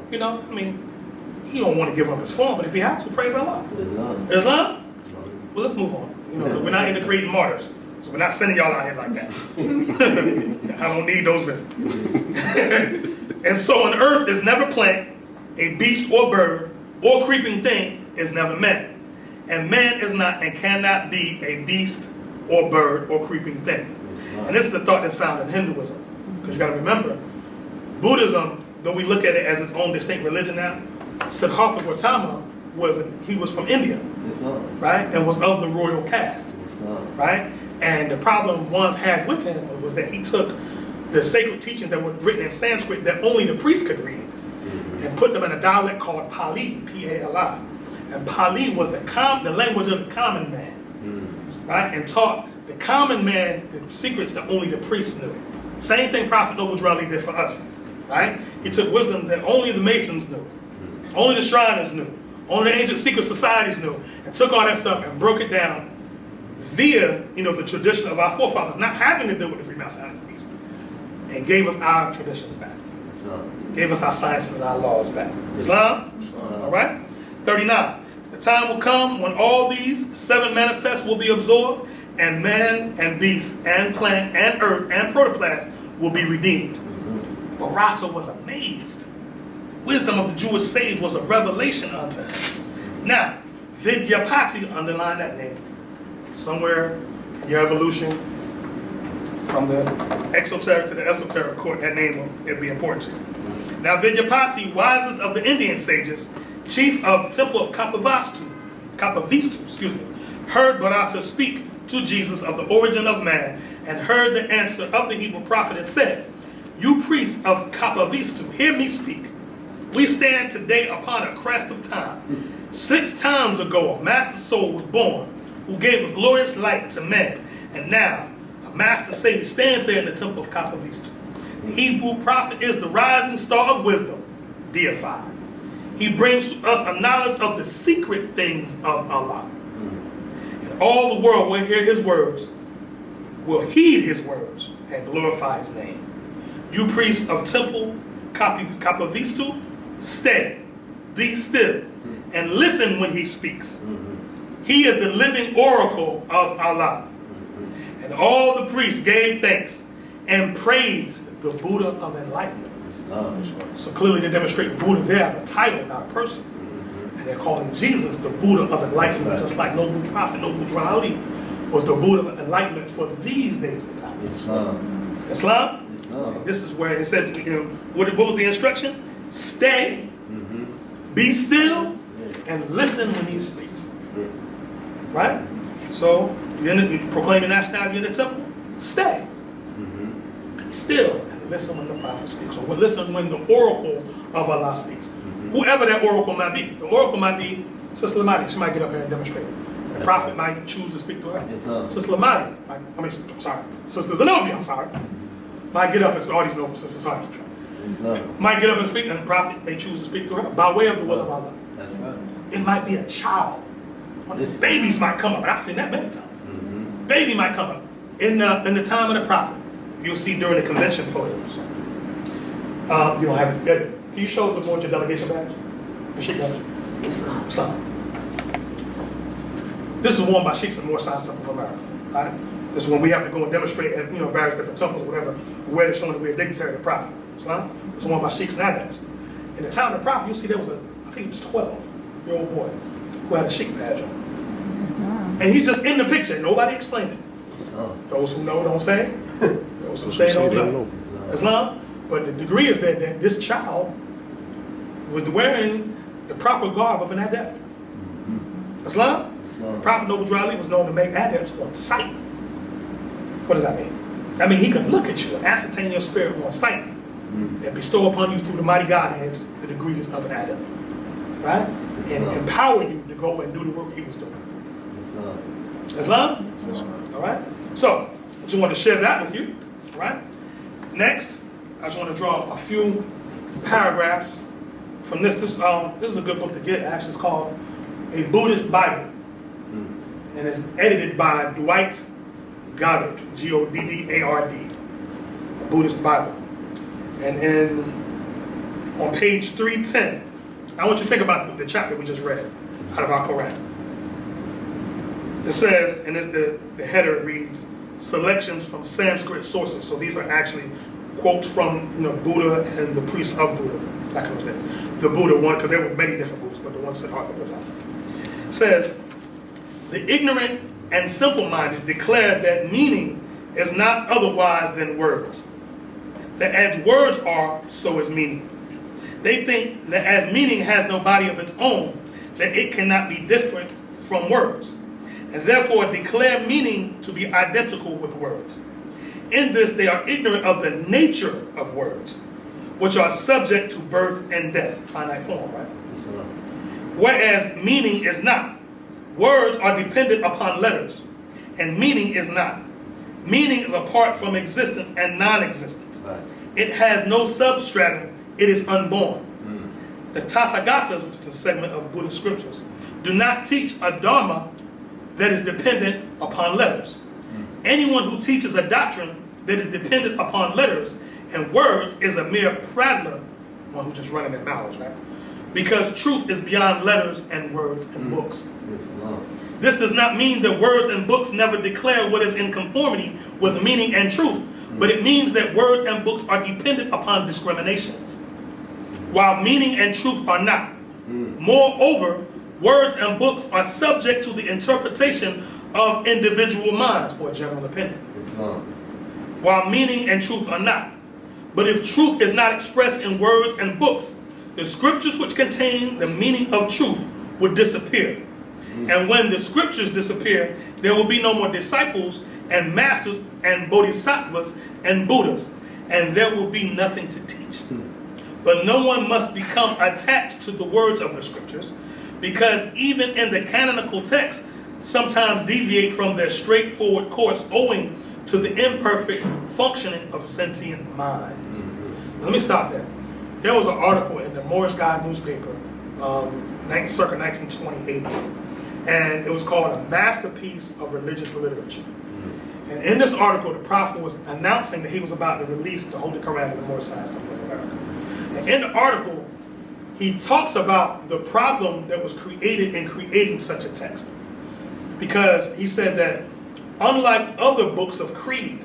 He don't want to give up his form, but if he has to, praise Allah. Islam? Well, let's move on. We're not into creating martyrs, so we're not sending y'all out here like that. I don't need those visits. And so an earth is never plant, a beast or bird, or creeping thing is never man. And man is not and cannot be a beast or bird or creeping thing. And this is the thought that's found in Hinduism. Because you got to remember, Buddhism, though we look at it as its own distinct religion now, Siddhartha Gautama was from India, right, and was of the royal caste, right. And the problem ones had with him was that he took the sacred teachings that were written in Sanskrit that only the priests could read, and put them in a dialect called Pali, P-A-L-I, and Pali was the language of the common man, right, and taught the common man the secrets that only the priests knew. Same thing Prophet Noble Drew Ali did for us, right? He took wisdom that only the Masons knew, only the Shriners knew, only the ancient secret societies knew, and took all that stuff and broke it down via, the tradition of our forefathers, not having to do with the Freemasonic priest, and gave us our traditions back, gave us our sciences and our laws back. Islam? All right? 39. The time will come when all these 7 manifests will be absorbed, and man and beast and plant and earth and protoplasm will be redeemed. Bharata was amazed. The wisdom of the Jewish sage was a revelation unto him. Now, Vidyapati, underline that name. Somewhere in your evolution, from the exoteric to the esoteric court, that name will be important to you. Now, Vidyapati, wisest of the Indian sages, chief of the temple of Kapavistu, heard Bharata speak to Jesus of the origin of man, and heard the answer of the Hebrew prophet and said, "You priests of Kapavistu, hear me speak. We stand today upon a crest of time. 6 times ago, a master soul was born, who gave a glorious light to man. And now, a master Savior stands there in the temple of Kapavistu. The Hebrew prophet is the rising star of wisdom, deified. He brings to us a knowledge of the secret things of Allah. And all the world will hear his words, will heed his words, and glorify his name. You priests of temple Kapavistu, stay, be still, and listen when he speaks. He is the living oracle of Allah. And all the priests gave thanks and praised the Buddha of enlightenment. So clearly they demonstrate the Buddha there as a title, not a person. And they're calling Jesus the Buddha of enlightenment, just like Noble Prophet, Noble Ali was the Buddha of enlightenment for these days and times. Islam? And this is where it says, what was the instruction? Stay, be still, and listen when he speaks. Right? So, you're proclaiming nationality in the temple? Stay. Be still and listen when the prophet speaks. Or listen when the oracle of Allah speaks. Whoever that oracle might be. The oracle might be Sister Lamadi. She might get up here and demonstrate. The prophet might choose to speak to her. Sister Lamadi, Sister Zenobia, might get up and say, all these noble sisters, might get up and speak, and the prophet may choose to speak to her by way of the will of Allah. That's right. It might be a child. One of the babies might come up, and I've seen that many times. Baby might come up. In the time of the prophet, you'll see during the convention photos. You don't have it. Can you show the board your delegation badge? The Sheik badge? Islam. This is worn by Sheiks in Moorish Temple of America. Right? This is when we have to go and demonstrate at various different temples, whatever, where they're showing that we're a dignitary of the prophet. Islam. It's worn by Sheiks and Adabs. In the time of the prophet, you'll see there was I think he was 12-year-old boy who had a Sheik badge on. And he's just in the picture. Nobody explained it. Those who know don't say. Those who say don't know. Islam. But the degree is that this child was wearing the proper garb of an adept. Islam. The Prophet Noble Ali was known to make adepts on sight. What does that mean? That means he could look at you and ascertain your spirit on sight and bestow upon you through the mighty Godheads the degrees of an adept. Right? And empower you to go and do the work he was doing. Islam? All right? So, I just want to share that with you. All right? Next, I just want to draw a few paragraphs from this. This is a good book to get. Actually, it's called A Buddhist Bible. And it's edited by Dwight Goddard, Goddard, a Buddhist Bible. And on page 310, I want you to think about the chapter we just read out of our Koran. It says, and the header reads, selections from Sanskrit sources. So these are actually quotes from Buddha and the priests of Buddha. Back in those days. The Buddha one, because there were many different Buddhas, but the one said Arthur was out. It says, the ignorant and simple-minded declare that meaning is not otherwise than words. That as words are, so is meaning. They think that as meaning has no body of its own, that it cannot be different from words, and therefore declare meaning to be identical with words. In this, they are ignorant of the nature of words, which are subject to birth and death, finite form, right? Whereas meaning is not. Words are dependent upon letters, and meaning is not. Meaning is apart from existence and non-existence. Right. It has no substratum, it is unborn. The Tathagatas, which is a segment of Buddhist scriptures, do not teach a dharma that is dependent upon letters. Anyone who teaches a doctrine that is dependent upon letters and words is a mere prattler, one who's just running their mouths, right? Because truth is beyond letters and words and books. This does not mean that words and books never declare what is in conformity with meaning and truth, but it means that words and books are dependent upon discriminations, while meaning and truth are not. Moreover, words and books are subject to the interpretation of individual minds or general opinion, while meaning and truth are not. But if truth is not expressed in words and books, the scriptures which contain the meaning of truth would disappear. And when the scriptures disappear, there will be no more disciples and masters and bodhisattvas and Buddhas, and there will be nothing to teach. But no one must become attached to the words of the scriptures, because even in the canonical text, sometimes deviate from their straightforward course owing to the imperfect functioning of sentient minds. Let me stop there. There was an article in the Moorish Guide newspaper, circa 1928, and it was called A Masterpiece of Religious Literature. And in this article, the Prophet was announcing that he was about to release the Holy Koran to the Moorish science of America. And in the article, he talks about the problem that was created in creating such a text. Because he said that unlike other books of creed,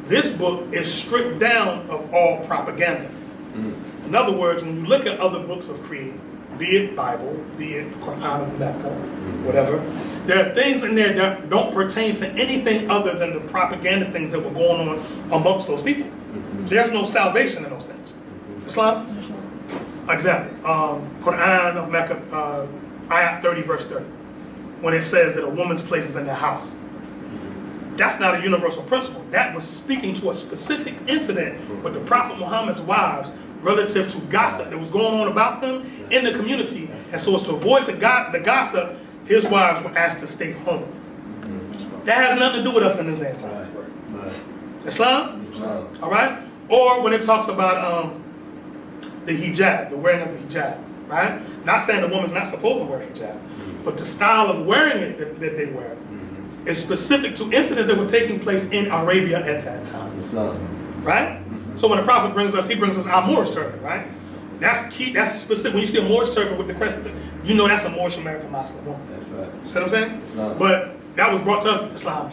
this book is stripped down of all propaganda. In other words, when you look at other books of creed, be it Bible, be it the Koran of Mecca, whatever, there are things in there that don't pertain to anything other than the propaganda things that were going on amongst those people. There's no salvation in those things. Islam? Example, Quran of Mecca, ayat 30, verse 30, when it says that a woman's place is in their house. That's not a universal principle. That was speaking to a specific incident with the Prophet Muhammad's wives relative to gossip that was going on about them in the community. And so as to avoid the gossip, his wives were asked to stay home. That has nothing to do with us in this day and time. Islam? All right? Or when it talks about the hijab, the wearing of the hijab, right? Not saying the woman's not supposed to wear a hijab, but the style of wearing it that they wear is specific to incidents that were taking place in Arabia at that time. Right? So when the Prophet brings us, he brings us our Moorish turban, right? That's key, that's specific. When you see a Moorish turban with the crescent, you know that's a Moorish American Muslim woman. That's right. You see what I'm saying? But that was brought to us, Islam.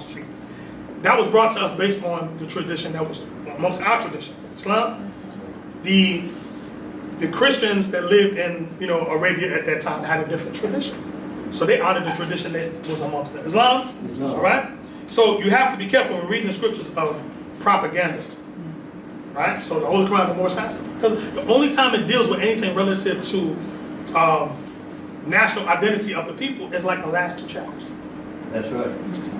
That was brought to us based on the tradition that was amongst our traditions. Islam, the Christians that lived in Arabia at that time had a different tradition. So they honored the tradition that was amongst them. Islam? All right? So you have to be careful when reading the scriptures of propaganda. Right? So the Holy Quran is the more sensitive. Because the only time it deals with anything relative to national identity of the people is like the last two chapters. That's right.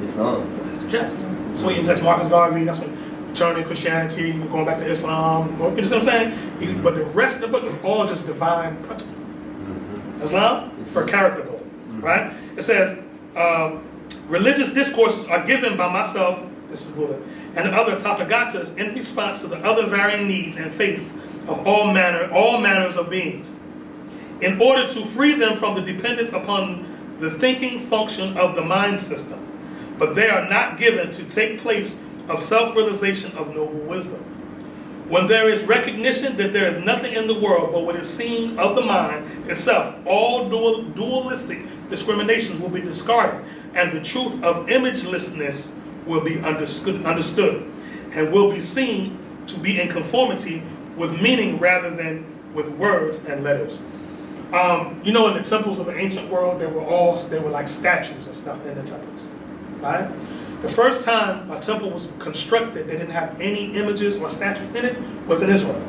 Islam. The last two chapters. That's when you touch Marcus Garvey, that's when returning Christianity, going back to Islam. You know what I'm saying? But the rest of the book is all just divine principle. Islam? For character building. Right? It says, religious discourses are given by myself, this is Buddha, and the other Tathagatas in response to the other varying needs and faiths of all manners of beings, in order to free them from the dependence upon the thinking function of the mind system. But they are not given to take place of self-realization of noble wisdom. When there is recognition that there is nothing in the world but what is seen of the mind itself, all dualistic discriminations will be discarded, and the truth of imagelessness will be understood, and will be seen to be in conformity with meaning rather than with words and letters. In the temples of the ancient world, there were like statues and stuff in the temples, right? The first time a temple was constructed that didn't have any images or statues in it was in Israel,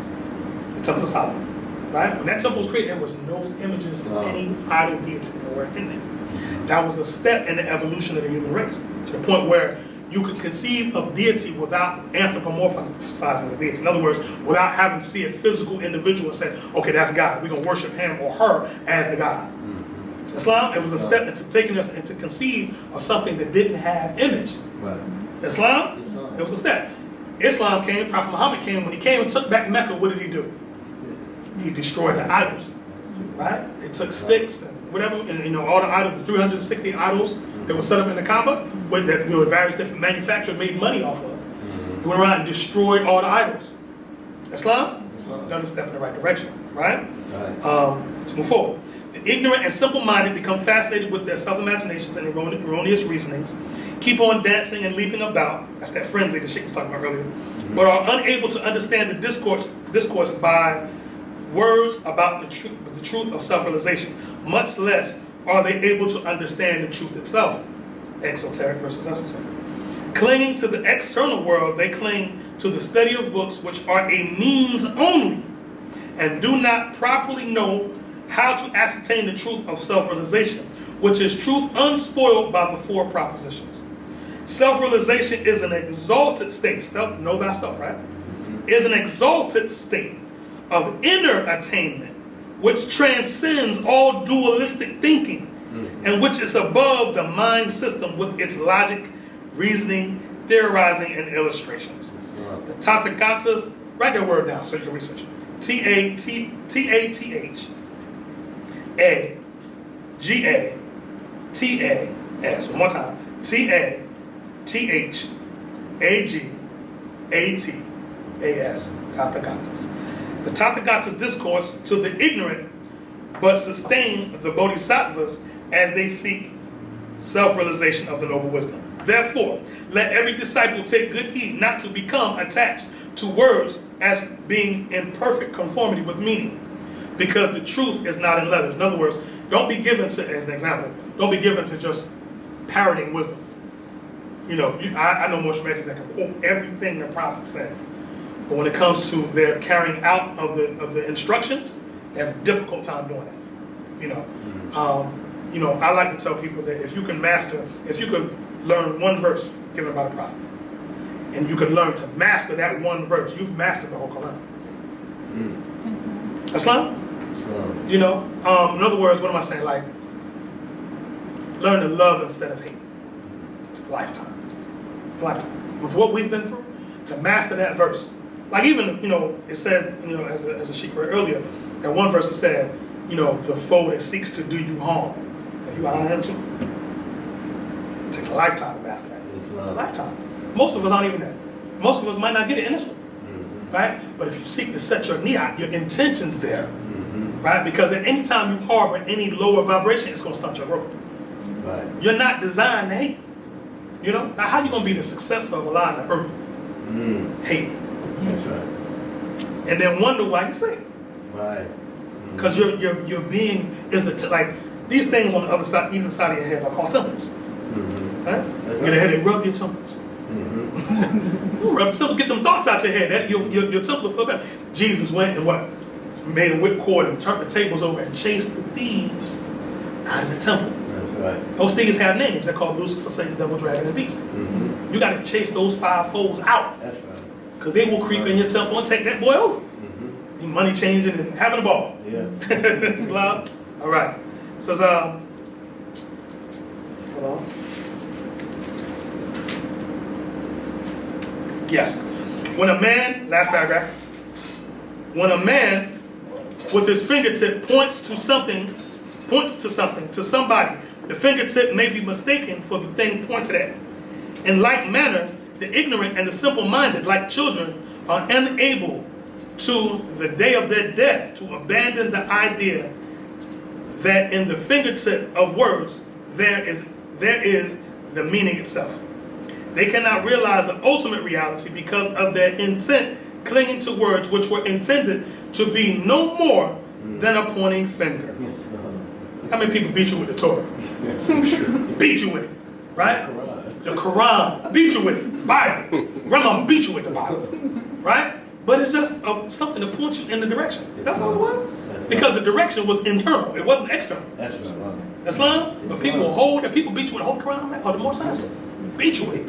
the Temple of Solomon, right? When that temple was created, there was no images of any idol deity nowhere in there. That was a step in the evolution of the human race, to the point where you could conceive of deity without anthropomorphizing the deity. In other words, without having to see a physical individual and say, okay, that's God. We're going to worship him or her as the God. Islam, it was a step into taking us into conceive of something that didn't have image. Right. Islam, it was a step. Islam came, Prophet Muhammad came. When he came and took back Mecca, what did he do? He destroyed the idols, right? They took sticks and whatever, and all the idols, the 360 idols that were set up in the Kaaba, with that various different manufacturers made money off of. He went around and destroyed all the idols. Islam, another step in the right direction, right? Let's move forward. The ignorant and simple-minded become fascinated with their self-imaginations and erroneous reasonings, keep on dancing and leaping about, that's that frenzy that Sheik was talking about earlier, but are unable to understand the discourse by words about the truth of self-realization. Much less are they able to understand the truth itself, exoteric versus esoteric. Clinging to the external world, they cling to the study of books which are a means only, and do not properly know how to ascertain the truth of self-realization, which is truth unspoiled by the four propositions. Self-realization is an exalted state, know thyself, right? Is an exalted state of inner attainment, which transcends all dualistic thinking, and which is above the mind system with its logic, reasoning, theorizing, and illustrations. The Tathagatas, write that word down so you can research it. T-A-T-H-A-G-A-T-A-S. One more time. T-A-T-H-A-G-A-T-A-S. Tathagatas. The Tathagatas discourse to the ignorant but sustain the bodhisattvas as they seek self-realization of the noble wisdom. Therefore, let every disciple take good heed not to become attached to words as being in perfect conformity with meaning, because the truth is not in letters. In other words, don't be given to, as an example, don't be given to just parroting wisdom. You know, I know Moorish Americans that can quote everything the prophet said, but when it comes to their carrying out of the instructions, they have a difficult time doing it. You know, I like to tell people that if you could learn one verse given by the prophet, and you could learn to master that one verse, you've mastered the whole Koran. Islam? You know, in other words, what am I saying? Like, learn to love instead of hate. Lifetime. Lifetime. With what we've been through, to master that verse. Like even, you know, it said, you know, as a Sheik read earlier, that one verse it said, you know, the foe that seeks to do you harm, and you honor him too. It takes a lifetime to master that. A lifetime. Most of us aren't even there. Most of us might not get it in this one, right? But if you seek to set your niyat, your intentions there, right? Because at any time you harbor any lower vibration, it's going to stunt your growth. Right. You're not designed to hate. You know? Now, how are you going to be the successor of Allah on the earth? Hate. That's right. And then wonder why you say it. Right. Because your being is like these things on the other side, either side of your head are called temples. Right? You get a headache, rub your temples. Rub something, get them thoughts out your head. That your temple will feel better. Jesus went and what? Made a whipcord and turned the tables over and chased the thieves out of the temple. That's right. Those thieves have names. They're called Lucifer, Satan, Devil, Dragon, and Beast. You got to chase those five foes out. That's right. Because they will creep in your temple and take that boy over. He money changing and having a ball. Yeah. It's loud. All right. So hold on. Yes. When a man, last paragraph, when a man with his fingertip points to somebody, the fingertip may be mistaken for the thing pointed at. In like manner, the ignorant and the simple-minded, like children, are unable to the day of their death to abandon the idea that in the fingertip of words there is the meaning itself. They cannot realize the ultimate reality because of their intent clinging to words which were intended to be no more than a pointing finger. Yes. How many people beat you with the Torah? Beat you with it, right? The Quran, beat you with it. Bible, Grandma beat you with the Bible, right? But it's just something to point you in the direction. That's all it was. Because the direction was internal, it wasn't external. That's right. Islam, but people hold and people beat you with the whole Quran or the more science. Beat you with it.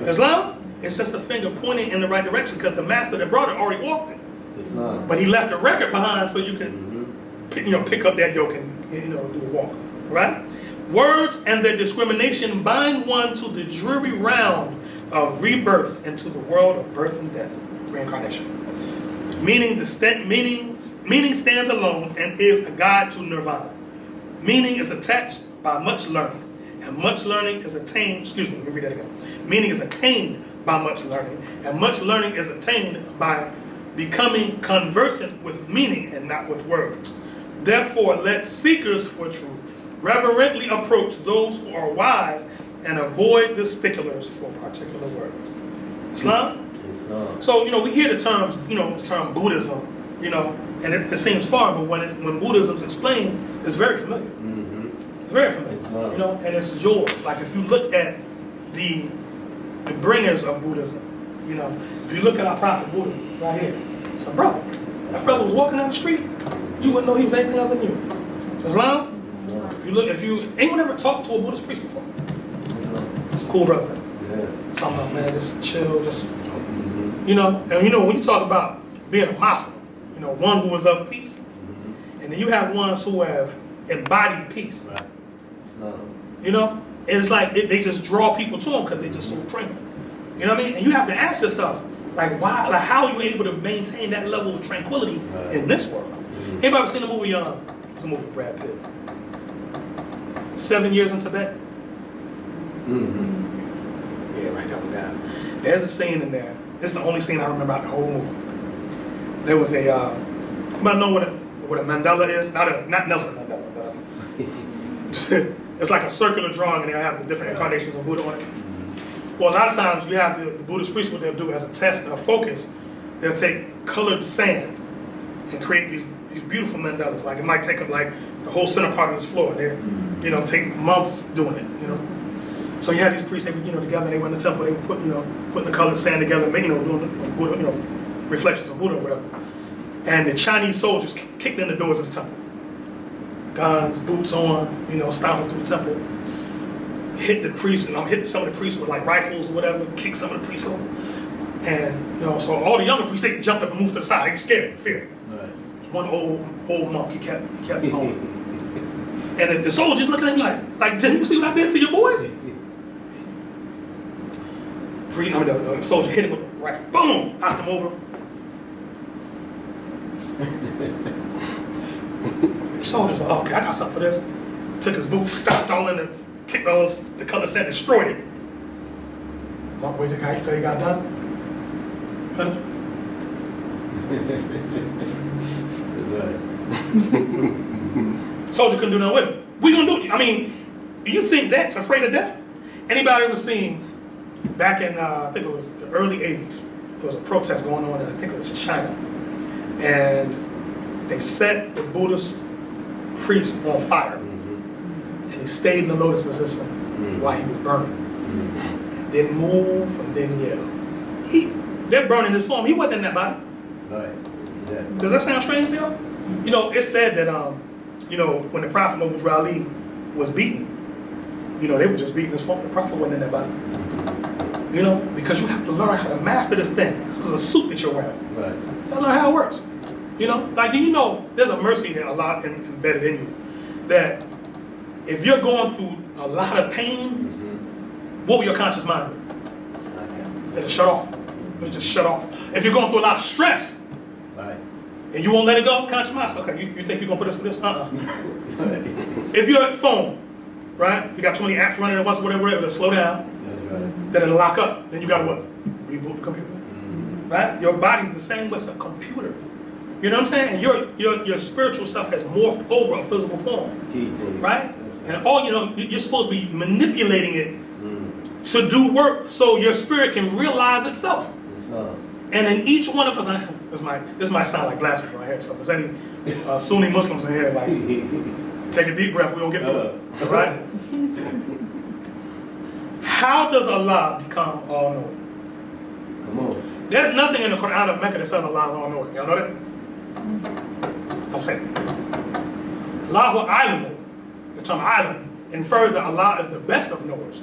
Islam, it's just a finger pointing in the right direction because the master that brought it already walked it. Islam. But he left a record behind so you can pick up that yoke and do a walk. Right? Words and their discrimination bind one to the dreary round of rebirths into the world of birth and death, reincarnation. Meaning stands alone and is a guide to nirvana. Meaning is attached by much learning, and much learning is attained, let me read that again. Meaning is attained by much learning, and much learning is attained by becoming conversant with meaning and not with words. Therefore, let seekers for truth reverently approach those who are wise and avoid the sticklers for particular words. Islam? So, we hear the term Buddhism, and it seems foreign, but when Buddhism is explained, it's very familiar. It's very familiar, and it's yours. Like if you look at the bringers of Buddhism, if you look at our prophet Buddha right here, it's a brother. That brother was walking down the street, you wouldn't know he was anything other than you. Islam? Anyone ever talked to a Buddhist priest before? It's cool brothers. Talking about, man, just chill, just, and when you talk about being a Muslim, one who is of peace, and then you have ones who have embodied peace. You know? It's like they just draw people to them because they're just so tranquil. You know what I mean? And you have to ask yourself, like, why? Like, how are you able to maintain that level of tranquility in this world? Anybody ever seen the movie? It's a movie with Brad Pitt. 7 Years in Tibet. Yeah, write that one down. There's a scene in there. This is the only scene I remember out the whole movie. There was a. Anybody know what a mandala is? Not Nelson Mandela, but it's like a circular drawing, and they have the different incarnations of Buddha on it. Well, a lot of times you have the Buddhist priests, what they'll do as a test of focus, they'll take colored sand and create these beautiful mandalas. Like it might take up like the whole center part of this floor. They, take months doing it. So you have these priests, they would, together. They went in the temple. They would put, putting the colored sand together, doing Buddha, reflections of Buddha or whatever. And the Chinese soldiers kicked in the doors of the temple. Guns, boots on, stomping through the temple. Hit the priests, and hit some of the priests with like rifles or whatever, kick some of the priests over. And, so all the younger priests, they jumped up and moved to the side. They were scared, fear. Right. One old monk, he kept going. And the soldiers looking at him like, didn't you see what I did to your boys? The soldier hit him with the rifle, boom, knocked him over. Soldiers like, okay, I got something for this. Took his boots, stomped all in the, kicked all the color sand, destroyed it. Monk waited until he got done. Finished. Soldier couldn't do nothing with him. We gonna do it. I mean, you think that's afraid of death? Anybody ever seen back in I think it was the early 80s, there was a protest going on, and I think it was in China, and they set the Buddhist priest on fire, and he stayed in the lotus position while he was burning, and didn't move and didn't yell. They're burning his form. He wasn't in that body. Right. Yeah. Does that sound strange to y'all? It's said that when the Prophet Noble Ali was beaten, they were just beating his form. The Prophet wasn't in that body. Because you have to learn how to master this thing. This is a suit that you're wearing. Right. You gotta learn how it works. Like, do you know there's a mercy that Allah embedded in you, that if you're going through a lot of pain, what will your conscious mind do? It'll shut off. It'll just shut off. If you're going through a lot of stress, right, and you won't let it go, conscious mind, okay, you think you're gonna put us through this? If you're at phone, right, you got too many apps running at once, whatever, it'll slow down. Then it'll lock up. Then you gotta what? Reboot the computer. Right? Your body's the same as a computer. You know what I'm saying? And your spiritual stuff has morphed over a physical form. Right? And all you're supposed to be manipulating it to do work so your spirit can realize itself. And in each one of us, this might sound like blasphemy right here. So if there's any Sunni Muslims in here, like, take a deep breath, we don't get to it. Right? How does Allah become all-knowing? Come on. There's nothing in the Quran of Mecca that says Allah is all-knowing. Y'all know that? I'm saying. Allahu A'lamu, the term A'lam, infers that Allah is the best of knowers.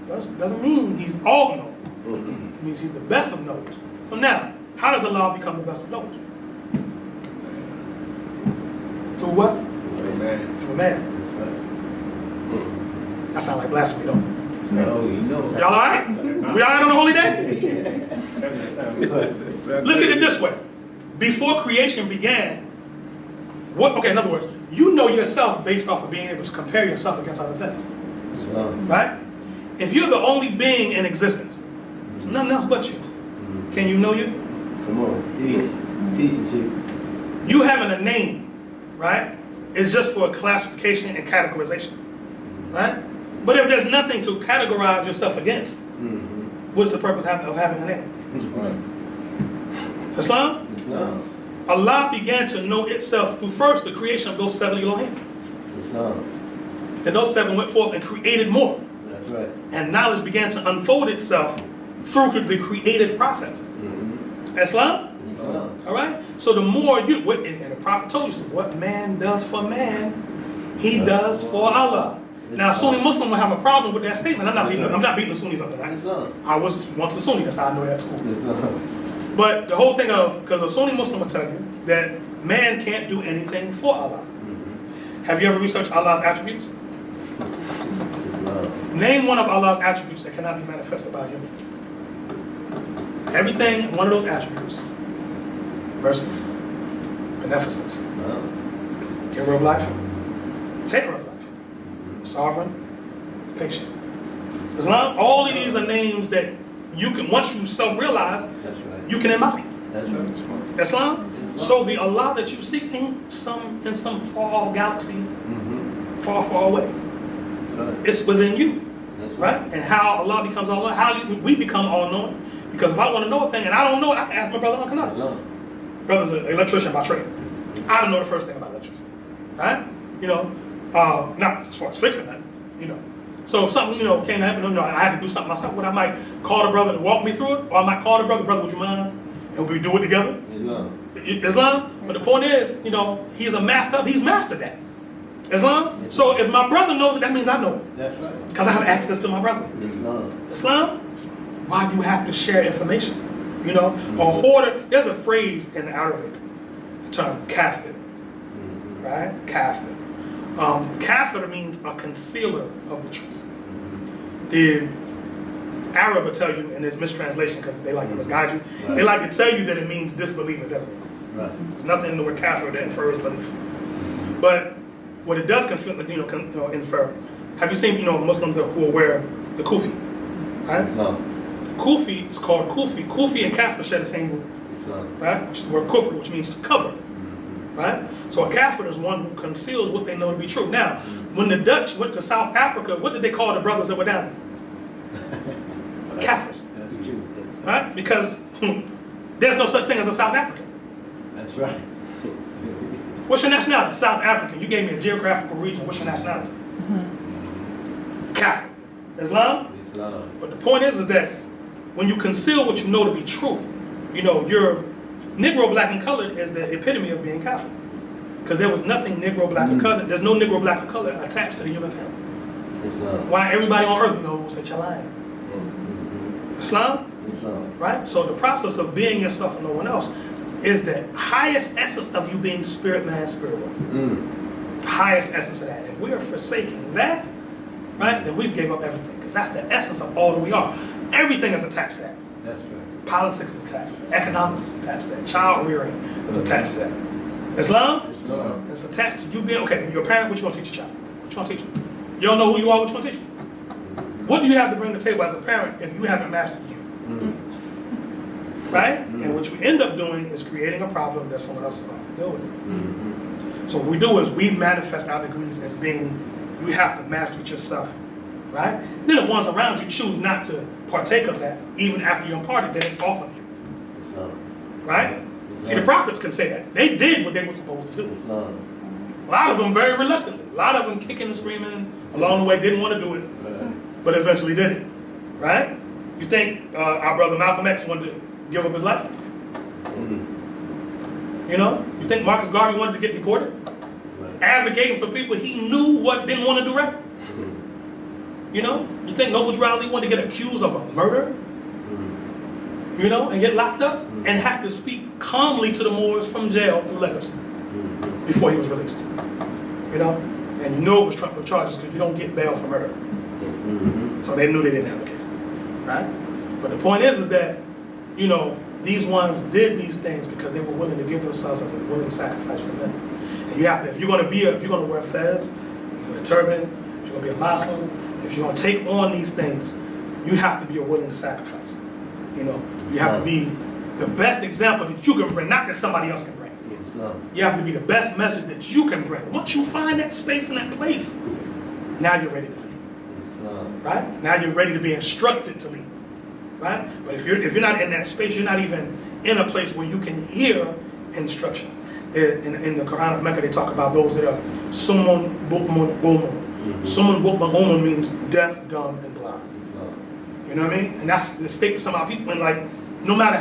Doesn't mean He's all-knowing. It means He's the best of knowers. So now, how does Allah become the best of knowers? Through what? Through a man. Through a man. That sounds like blasphemy, don't it? Y'all all right? We all right on the holy day? Look at it this way. Before creation began, in other words, you know yourself based off of being able to compare yourself against other things. Right? If you're the only being in existence, there's nothing else but you. Can you know you? Come on, teach you. You having a name, right, is just for a classification and categorization. Right? But if there's nothing to categorize yourself against, what's the purpose of having a name? Islam? Allah began to know itself through first the creation of those 7 Elohim. Then those 7 went forth and created more. That's right. And knowledge began to unfold itself through the creative process. Islam? All right? So the more and the Prophet told you, what man does for man, he does for Allah. Now, a Sunni Muslim will have a problem with that statement. I'm not beating the Sunnis up tonight. I was once a Sunni, that's how I know that school. But the whole thing because a Sunni Muslim will tell you that man can't do anything for Allah. Have you ever researched Allah's attributes? Name one of Allah's attributes that cannot be manifested by a human. Everything in one of those attributes. Mercy, beneficence, giver of life, taker of life, sovereign, patient. Islam, all of these are names that you can, once you self-realize, That's right. you can embody. That's right. Islam? So the Allah that you seek ain't in some far galaxy, far, far away. That's right. It's within you. That's Right? And how Allah becomes Allah, how we become all-knowing. Because if I want to know a thing and I don't know it, I can ask my brother Uncle Nasir. Brother's an electrician by trade. I don't know the first thing about electricity. Right? You know, not as far as fixing that, you know. So if something, you know, came to happen, you know, I had to do something myself, I might call the brother to walk me through it, or I might call the brother, would you mind? And we do it together. Islam. But the point is, you know, he's mastered that. Islam. So if my brother knows it, that means I know it. That's right. Because I have access to my brother. Islam. Why you have to share information? You know, a hoarder. There's a phrase in Arabic, the term kafir, right? Kafir. Kafir means a concealer of the truth. The Arab will tell you, and there's mistranslation because they like to misguide you. Right. They like to tell you that it means disbeliever, doesn't it? Right. There's nothing in the word kafir that infers belief. But what it does infer. Have you seen, Muslims who wear the kufi? Right? No. The kufi is called kufi. Kufi and kafir share the same root. Right? Which is the word kufr, which means to cover. Right? So a kafir is one who conceals what they know to be true. Now, when the Dutch went to South Africa, what did they call the brothers that were down there? Kafirs. That's true. Right? Because there's no such thing as a South African. That's right. What's your nationality? South African. You gave me a geographical region. What's your nationality? Kafir. Islam? Islam. But the point is that when you conceal what you know to be true, you're Negro, black, and colored is the epitome of being kafir. Because there was nothing Negro, black, and colored. There's no Negro, black, and colored attached to the human family. Islam. Why everybody on earth knows that you're lying. Islam? Islam. Right? So the process of being yourself and no one else is the highest essence of you being spirit man, spirit woman. Highest essence of that. If we are forsaking that, right, then we've gave up everything. Because that's the essence of all that we are. Everything is attached to that. That's right. Politics is attached to that. Economics is attached to that. Child rearing is attached to that. Islam? Islam. It's attached to you being, okay, you're a parent, what you want to teach your child? What you want to teach them? You don't know who you are, what you want to teach them? What do you have to bring to the table as a parent if you haven't mastered you? Right? And what you end up doing is creating a problem that someone else is going to have to deal with. So what we do is we manifest our degrees as being, you have to master it yourself. Right? Then if ones around you choose not to partake of that, even after you're imparted, then it's off of you. Right? See, the prophets can say that. They did what they were supposed to do. A lot of them very reluctantly. A lot of them kicking and screaming along the way, didn't want to do it, but eventually did it. Right? You think our brother Malcolm X wanted to give up his life? You think Marcus Garvey wanted to get deported? Advocating for people he knew didn't want to do right? You think Noble Drew Ali wanted to get accused of a murder? And get locked up? And have to speak calmly to the Moors from jail through letters before he was released. And it was Trump with charges because you don't get bail for murder. So they knew they didn't have a case. Right? But the point is that, these ones did these things because they were willing to give themselves as a willing sacrifice for them. And you have to, if you're going to wear fez, you're going to turban, if you're going to be a Muslim, if you're going to take on these things, you have to be a willing to sacrifice. You have to be the best example that you can bring, not that somebody else can bring. You have to be the best message that you can bring. Once you find that space and that place, now you're ready to lead. Right? Now you're ready to be instructed to lead. Right? But if you're not in that space, you're not even in a place where you can hear instruction. In the Koran of Mecca, they talk about those that are summun bukmun ummun. Summun bukmun ummun means deaf, dumb, and blind. You know what I mean? And that's the state of some of our people. And no matter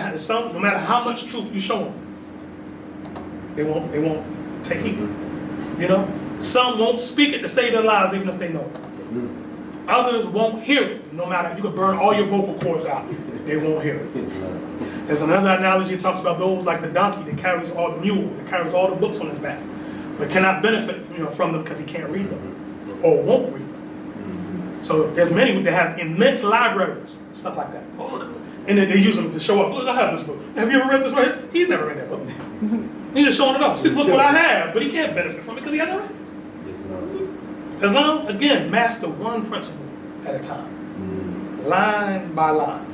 how much truth you show them, they won't take heed. Some won't speak it to save their lives, even if they know it. Others won't hear it, no matter, you could burn all your vocal cords out, they won't hear it. There's another analogy that talks about those like the donkey that carries all the mule, that carries all the books on his back, but cannot benefit from them because he can't read them, or won't read them. So there's many that have immense libraries, stuff like that. And then they use them to show up. Look, I have this book. Have you ever read this right here? He's never read that book. He's just showing it off. See, look what I have. But he can't benefit from it because he hasn't read it. Islam, again, master one principle at a time. Line by line.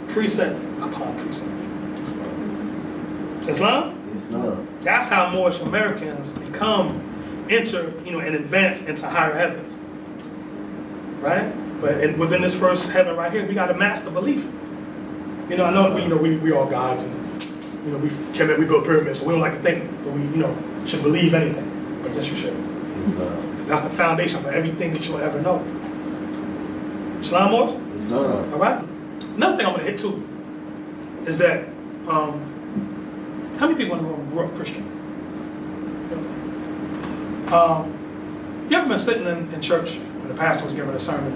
Precept upon precept. Islam? That's how Moorish Americans enter, and advance into higher heavens. Right? But within this first heaven right here, we got to master belief. I know we all gods, and we build pyramids, so we don't like to think that we should believe anything. But yes, you should. That's the foundation for everything that you'll ever know. Islam Moors? All right. Another thing I'm going to hit too is that how many people in the room grew up Christian? You ever been sitting in church when the pastor was giving a sermon,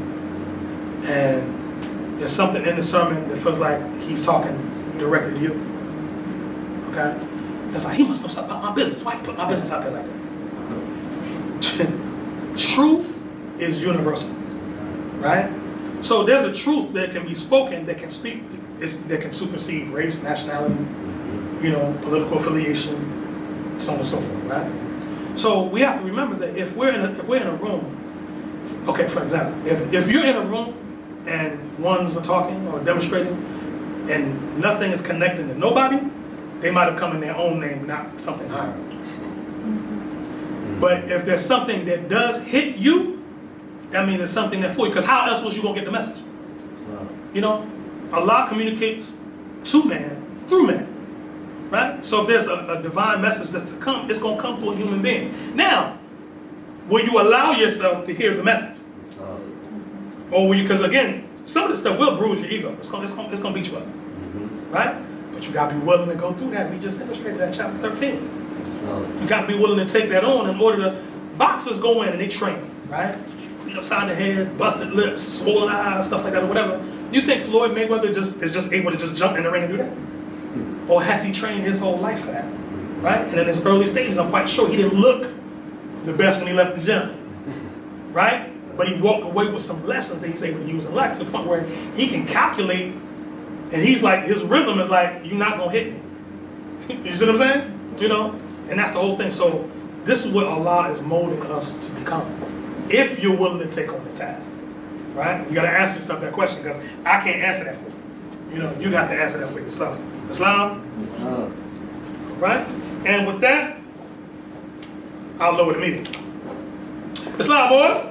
and there's something in the sermon that feels like he's talking directly to you? Okay? It's like, he must know something about my business. Why he put my business out there like that? Truth is universal, right? So there's a truth that can be spoken, that can that can supersede race, nationality, political affiliation, so on and so forth, right? So we have to remember that if we're in a room, okay, for example, if you're in a room and ones are talking or demonstrating and nothing is connecting to nobody, they might have come in their own name, not something higher. But if there's something that does hit you, that means there's something there for you. Because how else was you going to get the message? Allah communicates to man through man. Right? So if there's a divine message that's to come, it's going to come through a human being. Now, will you allow yourself to hear the message? Or will you, because again, some of this stuff will bruise your ego. It's going to beat you up. Right? But you got to be willing to go through that. We just demonstrated that in chapter 13. You got to be willing to take that on in order to, boxers go in and they train, right? Beat upside the head, busted lips, swollen eyes, stuff like that or whatever. You think Floyd Mayweather is just able to just jump in the ring and do that? Or has he trained his whole life for that? Right? And in his early stages, I'm quite sure he didn't look the best when he left the gym. Right? But he walked away with some lessons that he's able to use in life to the point where he can calculate, and he's like, his rhythm is like, you're not going to hit me. You see what I'm saying? And that's the whole thing. So this is what Allah is molding us to become. If you're willing to take on the task. Right? You got to ask yourself that question, because I can't answer that for you. You have to answer that for yourself. Islam? Right? And with that, I'll lower the meeting. Islam, boys?